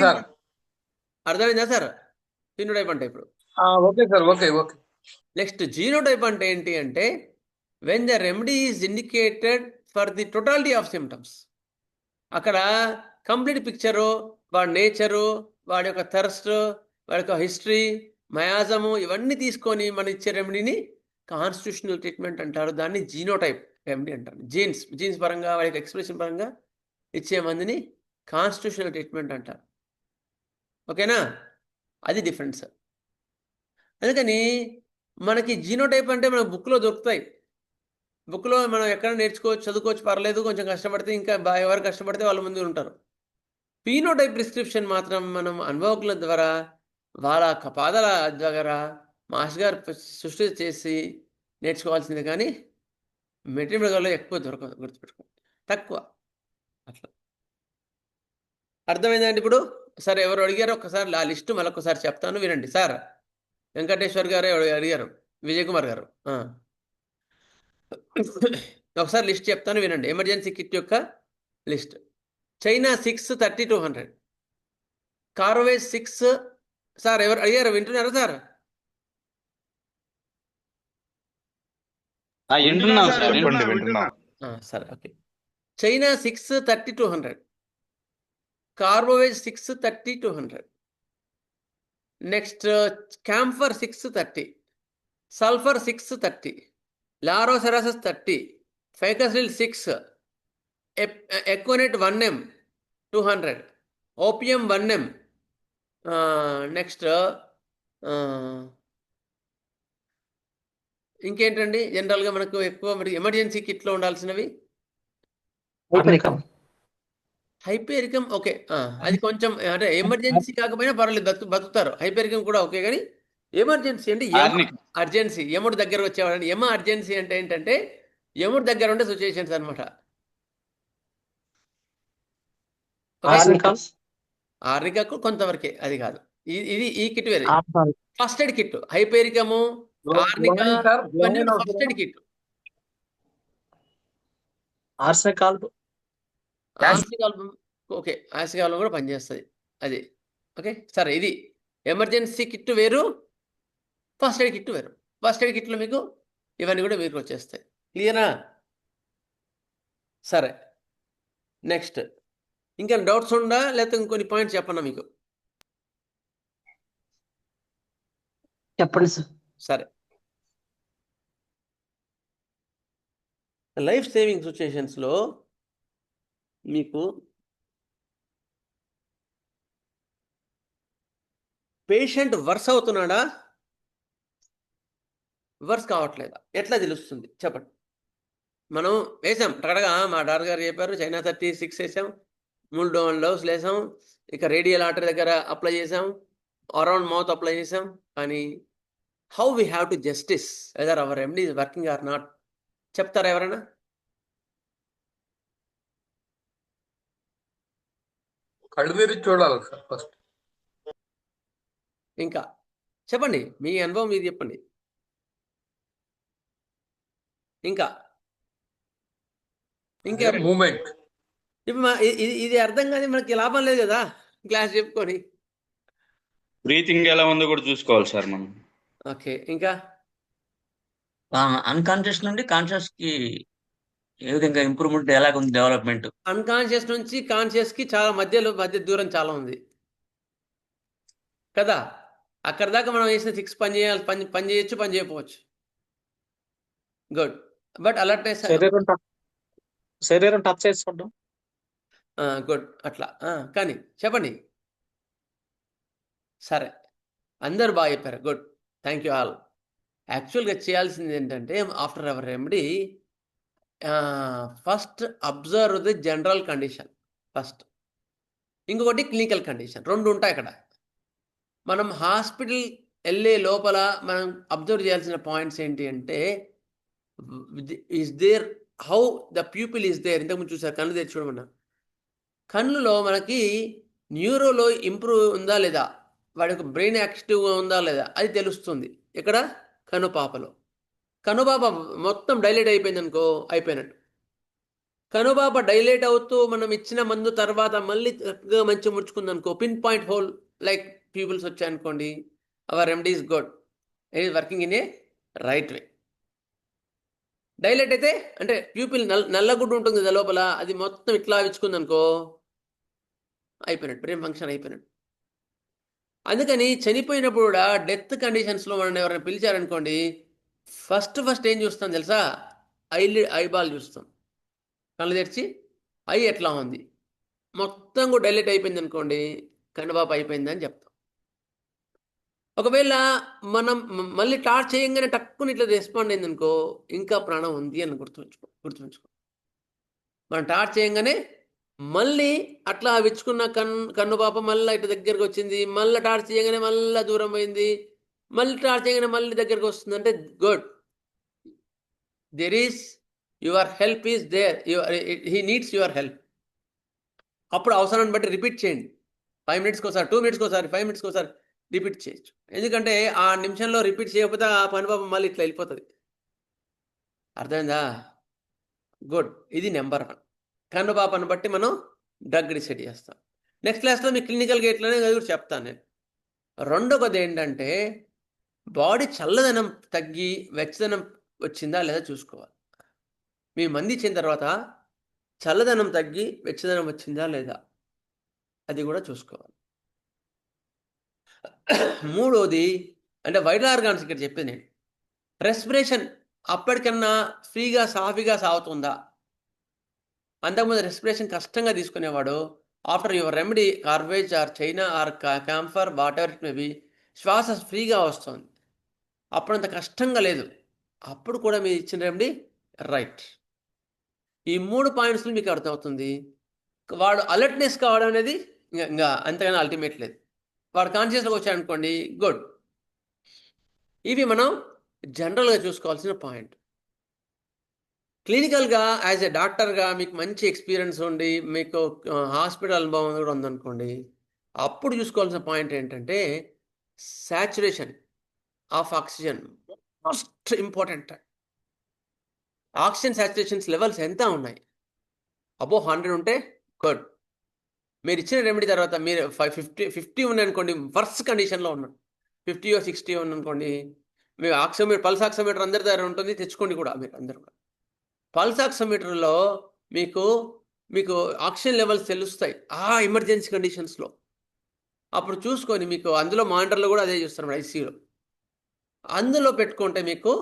సార్ అర్థమైందా సార్? ఫినోటైప్ అంటే ఇప్పుడు. Okay sir, okay okay. Next genotype అంటే ఏంటి అంటే when the remedy is indicated for the totality of symptoms. అక్కడ కంప్లీట్ పిక్చరు, వాడి నేచరు, వాడి యొక్క థర్స్ట్, వాడి యొక్క హిస్టరీ, మయాజము ఇవన్నీ తీసుకొని మన ఇచ్చే రెమెడీని కాన్స్టిట్యూషనల్ ట్రీట్మెంట్ అంటారు. దాన్ని జీనోటైప్ రెమెడీ అంటారు. జీన్స్ పరంగా వాడి యొక్క ఎక్స్ప్రెషన్ పరంగా ఇచ్చే మందిని కాన్స్టిట్యూషనల్ ట్రీట్మెంట్ అంటారు. ఓకేనా? అది డిఫరెన్స్. అందుకని మనకి జీనోటైప్ అంటే మన బుక్లో దొరుకుతాయి. బుక్లో మనం ఎక్కడ నేర్చుకోవచ్చు, చదువుకోవచ్చు, పర్లేదు. కొంచెం కష్టపడితే ఇంకా ఎవరు కష్టపడితే వాళ్ళ ముందు ఉంటారు. ఫీనోటైప్ ప్రిస్క్రిప్షన్ మాత్రం మనం అనుభవకుల ద్వారా వాళ్ళ కపాదల ద్వారా మాస్టర్ గారు సృష్టి చేసి నేర్చుకోవాల్సింది. కానీ మెటీరియల్లో ఎక్కువ దొరకదు, గుర్తుపెట్టుకోండి, తక్కువ. అట్లా అర్థమైందండి ఇప్పుడు? సరే, ఎవరు అడిగారో ఒకసారి ఆ లిస్టు మరొకసారి చెప్తాను, వినండి. సార్ వెంకటేశ్వర్ గారు అడిగారు, విజయ్ కుమార్ గారు. ఒకసారి లిస్ట్ చెప్తాను, వినండి. ఎమర్జెన్సీ కిట్ యొక్క లిస్ట్. చైనా 6 30-100, కార్వేజ్ 6. సార్ ఎవరు అడిగారు, వింటున్నారా సార్? వింటున్నాం సార్, వింటున్నాం. సరే, okay. China 6 30-100, కార్బోవేజ్ 6 30-100, next camphor 6 30, sulphur 6 30, లారోసెరాసస్ 30, ఫైకసిల్ 6, ఎక్వనెట్ 1M 200, opium 1M. Next ఇంకేంటండి జనరల్గా మనకు ఎక్కువ మరి ఎమర్జెన్సీ కిట్లో ఉండాల్సినవి? హైపేరికం. ఓకే, అది కొంచెం అంటే ఎమర్జెన్సీ కాకపోయినా పర్వాలేదు, బతుకుతారు. హైపేరికం కూడా ఓకే. కానీ ఎమర్జెన్సీ అంటే అర్జెన్సీ, యముడు దగ్గర వచ్చేవాడండి. అర్జెన్సీ అంటే ఏంటంటే యముడు దగ్గర ఉండే సిచ్యుయేషన్స్ అనమాట. ఆర్నికాకు కొంతవరకే, అది కాదు. ఇది ఈ కిట్ వేరే. First aid kit, hypericum, arnica, first aid kit. Okay, ఆసికాలం కూడా పనిచేస్తుంది అది. ఓకే, సరే. ఇది ఎమర్జెన్సీ కిట్ వేరు, ఫస్ట్ ఎయిడ్ కిట్ వేరు. ఫస్ట్ ఎయిడ్ కిట్లో మీకు ఇవన్నీ కూడా మీకు వచ్చేస్తాయి. క్లియరా? సరే, నెక్స్ట్ ఇంకా డౌట్స్ ఉందా, లేకపోతే ఇంకొన్ని పాయింట్స్ చెప్పన్నా మీకు? చెప్పండి సార్. సరే, లైఫ్ సేవింగ్ సిచ్యుయేషన్స్లో మీకు పేషెంట్ వర్స్ అవుతున్నాడా, వర్స్ కావట్లేదా, ఎట్లా తెలుస్తుంది చెప్పండి? మనం వేసాం టగడగా, మా డాక్టర్ గారు చెప్పారు, చైనా 36 వేసాం, 3 డోసులు వేసాం, ఇక రేడియల్ ఆర్టరీ దగ్గర అప్లై చేసాం, అరౌండ్ మౌత్ అప్లై చేసాం. కానీ how we have to justice weather hour remedy is working or not చెప్తారా ఎవరైనా? కళ్ళు తెరిచి చూడాలి సార్ ఫస్ట్. ఇంకా చెప్పండి, మీ అనుభవం మీరు చెప్పండి. ఇంకా మూమెంట్. ఇప్పుడు ఇది అర్థం కాదు, మనకి లాభం లేదు కదా క్లాస్ చెప్పుకొని. బ్రీతింగ్ ఎలా ఉందో కూడా చూసుకోవాలి సార్ మనం. ఓకే, ఇంకా అన్కాన్షియస్ నుండి కాన్షియస్ కి ఏ విధంగా ఇంప్రూవ్మెంట్ ఎలాగ ఉంది, డెవలప్మెంట్? అన్కాన్షియస్ నుంచి కాన్షియస్ కి చాలా మధ్య దూరం చాలా ఉంది కదా. అక్కడ దాకా మనం వేసిన 6 పని చేయొచ్చు, పని చేయకపోవచ్చు. గుడ్, బట్ అలర్ట్నెస్, శరీరం టచ్ చేసుకోవడం. గుడ్, అట్లా. కానీ చెప్పండి. సరే, అందరు బాగా చెప్పారు, గుడ్, థ్యాంక్ యూ ఆల్. యాక్చువల్గా చేయాల్సింది ఏంటంటే after our remedy first observe the general condition first, ఇంకొకటి క్లినికల్ కండిషన్, 2 ఉంటాయి అక్కడ. మనం హాస్పిటల్ వెళ్ళే లోపల మనం అబ్జర్వ్ చేయాల్సిన పాయింట్స్ ఏంటి అంటే, is there how the pupil is there. ఇంతకుముందు చూసారు, కళ్ళు తెరిచి చూడమన్నా. కళ్ళులో మనకి న్యూరోలో ఇంప్రూవ్ ఉందా లేదా, వాడి యొక్క బ్రెయిన్ యాక్టివ్గా ఉందా లేదా, అది తెలుస్తుంది. ఇక్కడ కనుపాపలో. కనుపాప మొత్తం డైలేట్ అయిపోయింది అనుకో, అయిపోయినట్టు. కనుపాప డైలేట్ అవుతూ మనం ఇచ్చిన మందు తర్వాత మళ్ళీ చక్కగా మంచి ముడుచుకుంది అనుకో, pin point hole like pupils వచ్చాయనుకోండి, our remedy is good, it is working in a right way. Dilate అయితే అంటే ప్యూపిల్ నల్లగుడ్డు ఉంటుంది కదా లోపల, అది మొత్తం ఇట్లా విచ్చుకుంది అనుకో, అయిపోయినట్టు, బ్రెయిన్ ఫంక్షన్ అయిపోయినట్టు. అందుకని చనిపోయినప్పుడు కూడా డెత్ కండిషన్స్లో మనం ఎవరైనా పిలిచారనుకోండి, ఫస్ట్ ఏం చూస్తాం తెలుసా? ఐబాల్ చూస్తాం, కళ్ళు తెరిచి ఐ ఎట్లా ఉంది, మొత్తం కూడా డైలెట్ అయిపోయింది అనుకోండి, కన్నుపాప అయిపోయింది అని చెప్తాం. ఒకవేళ మనం మళ్ళీ టార్చ్ చేయంగానే టక్కుని ఇట్లా రెస్పాండ్ అయింది అనుకో, ఇంకా ప్రాణం ఉంది అని గుర్తుంచుకో. మనం టార్చ్ చేయంగానే మళ్ళీ అట్లా విచ్చుకున్న కన్నుపాప మళ్ళీ ఇటు దగ్గరకు వచ్చింది, మళ్ళీ టార్చ్ చేయగానే మళ్ళీ దూరం పోయింది, మళ్ళీ టార్చ్ చేయగానే మళ్ళీ దగ్గరకు వస్తుంది అంటే good, there is your help is there, he needs your help. అప్పుడు అవసరాన్ని బట్టి రిపీట్ చేయండి. 5 minutesకి ఒకసారి, 2 minutesకి ఒకసారి, 5 minutesకి ఒకసారి రిపీట్ చేయొచ్చు. ఎందుకంటే ఆ నిమిషంలో రిపీట్ చేయకపోతే ఆ కన్నుపాప మళ్ళీ ఇట్లా వెళ్ళిపోతుంది. అర్థమైందా? గుడ్. ఇది నెంబర్ 1. కన్నుపాపను బట్టి మనం డ్రగ్ డిసైడ్ చేస్తాం. నెక్స్ట్ క్లాస్లో మీ క్లినికల్ గేట్లోనే కూడా చెప్తాను నేను. రెండవది ఏంటంటే బాడీ చల్లదనం తగ్గి వెచ్చదనం వచ్చిందా లేదా చూసుకోవాలి. మీ మంది ఇచ్చిన తర్వాత చల్లదనం తగ్గి వెచ్చదనం వచ్చిందా లేదా అది కూడా చూసుకోవాలి. మూడోది అంటే వైటల్ ఆర్గాన్స్ ఇక్కడ చెప్పేది నేను, రెస్పిరేషన్ అప్పటికన్నా ఫ్రీగా సాఫీగా సాగుతుందా? అంతకుముందు రెస్పిరేషన్ కష్టంగా తీసుకునేవాడు, after your remedy carbo veg or China or camphor whatever it may be, శ్వాస ఫ్రీగా వస్తుంది, అప్పుడంత కష్టంగా లేదు, అప్పుడు కూడా మీరు ఇచ్చిన రెమెడీ రైట్. ఈ 3 పాయింట్స్లు మీకు అర్థమవుతుంది. వాడు అలర్ట్నెస్ కావడం అనేది ఇంకా అంతగానో అల్టిమేట్ లేదు. వాడు కాన్షియస్లోకి వచ్చాడనుకోండి, గుడ్. ఇవి మనం జనరల్గా చూసుకోవాల్సిన పాయింట్. క్లినికల్గా యాజ్ ఎ డాక్టర్గా మీకు మంచి ఎక్స్పీరియన్స్ ఉండి మీకు హాస్పిటల్ అనుభవం కూడా ఉందనుకోండి, అప్పుడు చూసుకోవాల్సిన పాయింట్ ఏంటంటే saturation of oxygen most important. Oxygen saturations levels ఎంత ఉన్నాయి? అబోవ్ 100 ఉంటే గుడ్. మీరు ఇచ్చిన రెమెడీ తర్వాత మీరు 50 ఉన్నాయనుకోండి, వర్స్ట్ కండిషన్లో ఉన్నాడు. 50 or 60 ఉందనుకోండి, మీరు ఆక్సిమీటర్, పల్స్ ఆక్సిమీటర్ అందరి దగ్గర ఉంటుంది, తెచ్చుకోండి కూడా మీరు అందరూ కూడా. పల్స్ ఆక్సిమీటర్లో మీకు ఆక్సిజన్ లెవెల్స్ తెలుస్తాయి ఆ ఎమర్జెన్సీ కండిషన్స్లో. అప్పుడు చూసుకొని మీకు అందులో మానిటర్లో కూడా అదే చూస్తారు ఐసీయూలో, అందులో పెట్టుకుంటే మీకు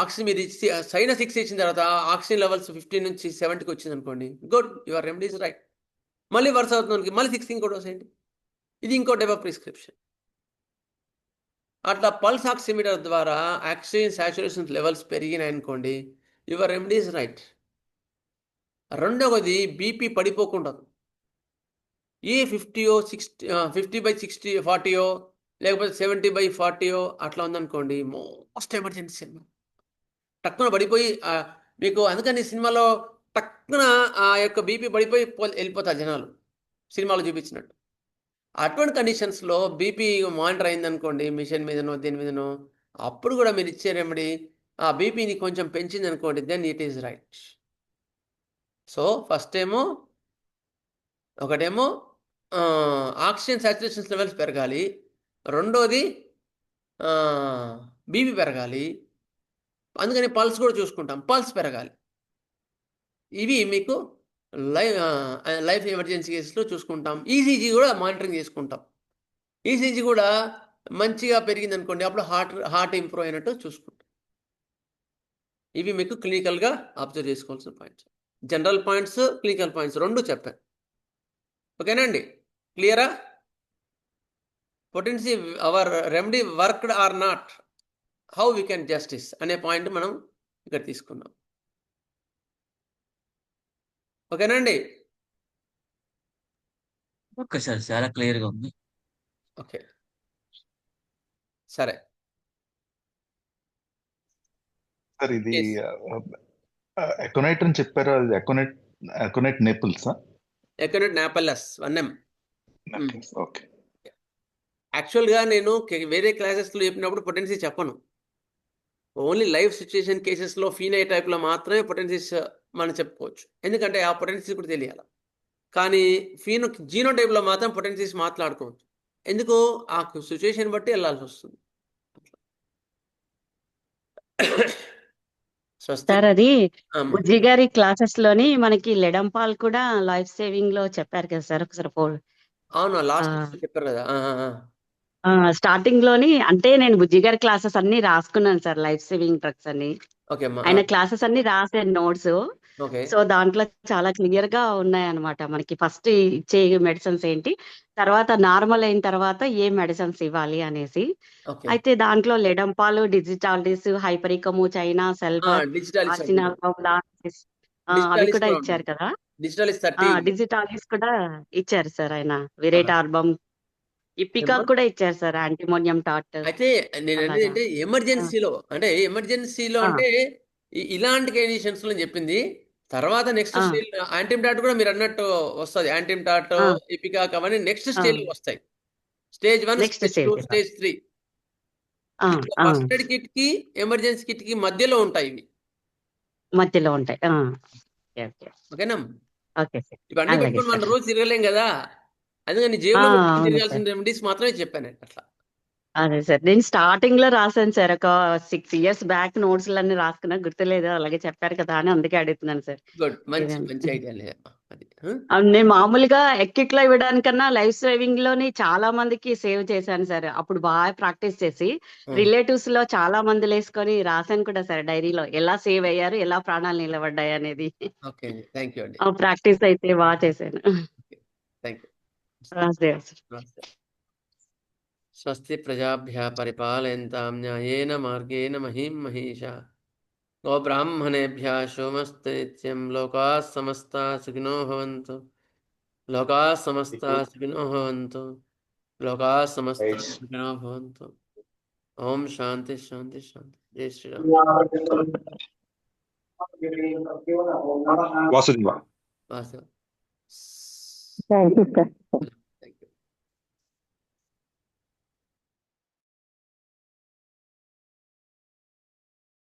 ఆక్సిజన్ మీరు ఇచ్చి సైనా 6 ఇచ్చిన తర్వాత ఆక్సిజన్ లెవెల్స్ 15 నుంచి 70కి వచ్చింది అనుకోండి, గుడ్, యువర్ రెమెడీస్ రైట్. మళ్ళీ వరుస అవుతుంది, మళ్ళీ 6 ఇంకోటి వస్తాయండి, ఇది ఇంకో టైప్ ఆఫ్ ప్రిస్క్రిప్షన్. అట్లా పల్స్ ఆక్సిమీటర్ ద్వారా ఆక్సిజన్ సాచురేషన్ లెవెల్స్ పెరిగినాయి అనుకోండి, యువర్ రెమెడీస్ రైట్. రెండవది బీపీ పడిపోకుండా, ఏ 50/60 40 లేకపోతే 70/40 అట్లా ఉందనుకోండి, మోస్ట్ ఎమర్జెన్సీ సినిమా టక్కున పడిపోయి మీకు, అందుకని సినిమాలో టక్కున ఆ యొక్క బీపీ పడిపోయి వెళ్ళిపోతారు జనాలు సినిమాలో చూపించినట్టు. అటువంటి కండిషన్స్లో బీపీ మానిటర్ అయిందనుకోండి మిషన్ మీదనో దేని మీదనో, అప్పుడు కూడా మీరు ఇచ్చే రెమెడీ ఆ బీపీని కొంచెం పెంచింది అనుకోండి, then it is right. So ఒకటేమో ఆక్సిజన్ సాచురేషన్ లెవెల్స్ పెరగాలి, రెండోది బీపీ పెరగాలి, అందుకని పల్స్ కూడా చూసుకుంటాం, పల్స్ పెరగాలి. ఇవి మీకు లైఫ్ ఎమర్జెన్సీ కేసులో చూసుకుంటాం. ఈసీజీ కూడా మానిటరింగ్ చేసుకుంటాం. ఈసీజీ కూడా మంచిగా పెరిగింది అనుకోండి, అప్పుడు హార్ట్ ఇంప్రూవ్ అయినట్టు చూసుకుంటాం. ఇవి మీకు క్లినికల్గా అబ్జర్వ్ చేసుకోవాల్సిన points, general points, clinical points 2 చెప్పాను. ఓకేనా అండి? క్లియరా? Potency our remedy worked or not, how we can justice అనే పాయింట్ మనం ఇక్కడ తీసుకున్నాం. ఓకేనా అండి? ఓకే సార్, చాలా క్లియర్గా ఉంది. ఓకే, సరే సార్ ఇది ఎకోనైట్ అని చెప్పారు, అది ఎకోనైట్ నేపుల్సా? ఎకనెట్ నాపల్లస్ 1M. ఓకే. యాక్చువల్గా నేను వేరే క్లాసెస్లో చెప్పినప్పుడు పొటెన్సీ చెప్పను, ఓన్లీ లైవ్ సిచ్యుయేషన్ కేసెస్లో ఫీనై టైప్లో మాత్రమే పొటెన్సీస్ మనం చెప్పుకోవచ్చు, ఎందుకంటే ఆ పొటెన్సీస్ కూడా తెలియాలి. కానీ జీనో టైప్లో మాత్రం పొటెన్సీస్ మాట్లాడుకోవచ్చు. ఎందుకు ఆ సిచ్యువేషన్ బట్టి వెళ్ళాల్సి వస్తుంది. స్వస్తి. సార్ అది అమ్మ. బుజ్జి గారి క్లాసెస్ లోని మనకి లెడంపాల్ కూడా లైఫ్ సేవింగ్ లో చెప్పారు కదా సార్ ఒకసారి అవును, ఆ, లాస్ట్ చెప్పారు కదా. స్టార్టింగ్ లోని అంటే నేను బుజ్జి గారి క్లాసెస్ అన్ని రాసుకున్నాను సార్, లైఫ్ సేవింగ్ డ్రగ్స్ అన్ని. ఓకే అమ్మా. ఆయన క్లాసెస్ అన్ని రాసాను నోట్స్. ఓకే. సో దాంట్లో చాలా క్లియర్ గా ఉన్నాయన్నమాట. మనకి ఫస్ట్ ఇచ్చే మెడిసిన్స్ ఏంటి, తర్వాత నార్మల్ అయిన తర్వాత ఏ మెడిసిన్స్ ఇవ్వాలి అనేసి. ఓకే. అయితే దాంట్లో లెడంపాల్, డిజిటాలిస్, హైపరికము, చైనా, సెల్వర్, డిజిటల్ అవి కూడా ఇచ్చారు కదా. డిజిటల్ 30 డిజిటాలిస్ కూడా ఇచ్చారు సార్ ఆయన. విరేట్ ఆర్బమ్, ఇప్పికా కూడా ఇచ్చారు సార్, యాంటీమోనియం టాట్. అయితే నేను అనేది అలాగా. అంటే ఎమర్జెన్సీలో అంటే ఇలాంటి కండిషన్స్ లో చెప్పింది. తర్వాత నెక్స్ట్ ఆ. స్టేజ్ యాంటీమ్ డాట్ కూడా మీరు అన్నట్టు వస్తుంది. యాంటీమ్ డాట్, ఆ. ఇపికాక్ అవన్నీ నెక్స్ట్ ఆ. స్టేజ్ లో వస్తాయి. Stage 1, next stage 2, stage. Stage 3. First aid kit కి ఎమర్జెన్సీ కిట్ కి మధ్యలో ఉంటాయి ఇవి. మధ్యలో ఉంటాయి. ఓకే ఓకే ఓకేనా? Okay sir. ఇవన్నీ అలాగే పెట్టుకొని మన సార్. రోజు తిరగలేం కదా. అందుకని జేబులో పెట్టుకొని అవును తిరగాల్సిన సార్. రెమెడీస్ మాత్రమే చెప్పాను అట్లా. అదే సార్, నేను స్టార్టింగ్ లో రాశాను సార్, ఒక 6 years బ్యాక్ నోట్స్ అన్ని రాసుకున్నా, గుర్తులేదు. అలాగే చెప్పారు కదా అని అందుకే అడుగుతున్నాను సార్. గుడ్, మంచి ఇదేనా. మంచి ఐడియా లేదమ్మా అది. నేను మామూలుగా ఎక్కిట్లో ఇవ్వడానికన్నా లైఫ్ సేవింగ్ లోని చాలా మందికి సేవ్ చేశాను సార్. అప్పుడు బాగా ప్రాక్టీస్ చేసి రిలేటివ్స్ లో చాలా మంది వేసుకొని రాశాను కూడా సార్ డైరీలో, ఎలా సేవ్ అయ్యారు, ఎలా ప్రాణాలు నిలబడ్డాయి అనేది. ఓకే అండి, థ్యాంక్ యూ అండి. ప్రాక్టీస్ అయితే బాగా చేశాను. Thank you. రాజదేవ్ సార్. నమస్తే. స్వస్తి ప్రజాభ్యः పరిపాలయంతాం న్యాయేన మార్గేణ మహీం మహీషా. గోబ్రాహ్మణేభ్యः శుభమస్తు నిత్యం. లోకాः సమస్తాः సుఖినో భవంతు. లోకాः సమస్తాः సుఖినో భవంతు. లోకాः సమస్తాः సుఖినో భవంతు. ఓం శాంతి శాంతి శాంతి. జై Shriram. Vasudeva. Vasu. Thank you sir.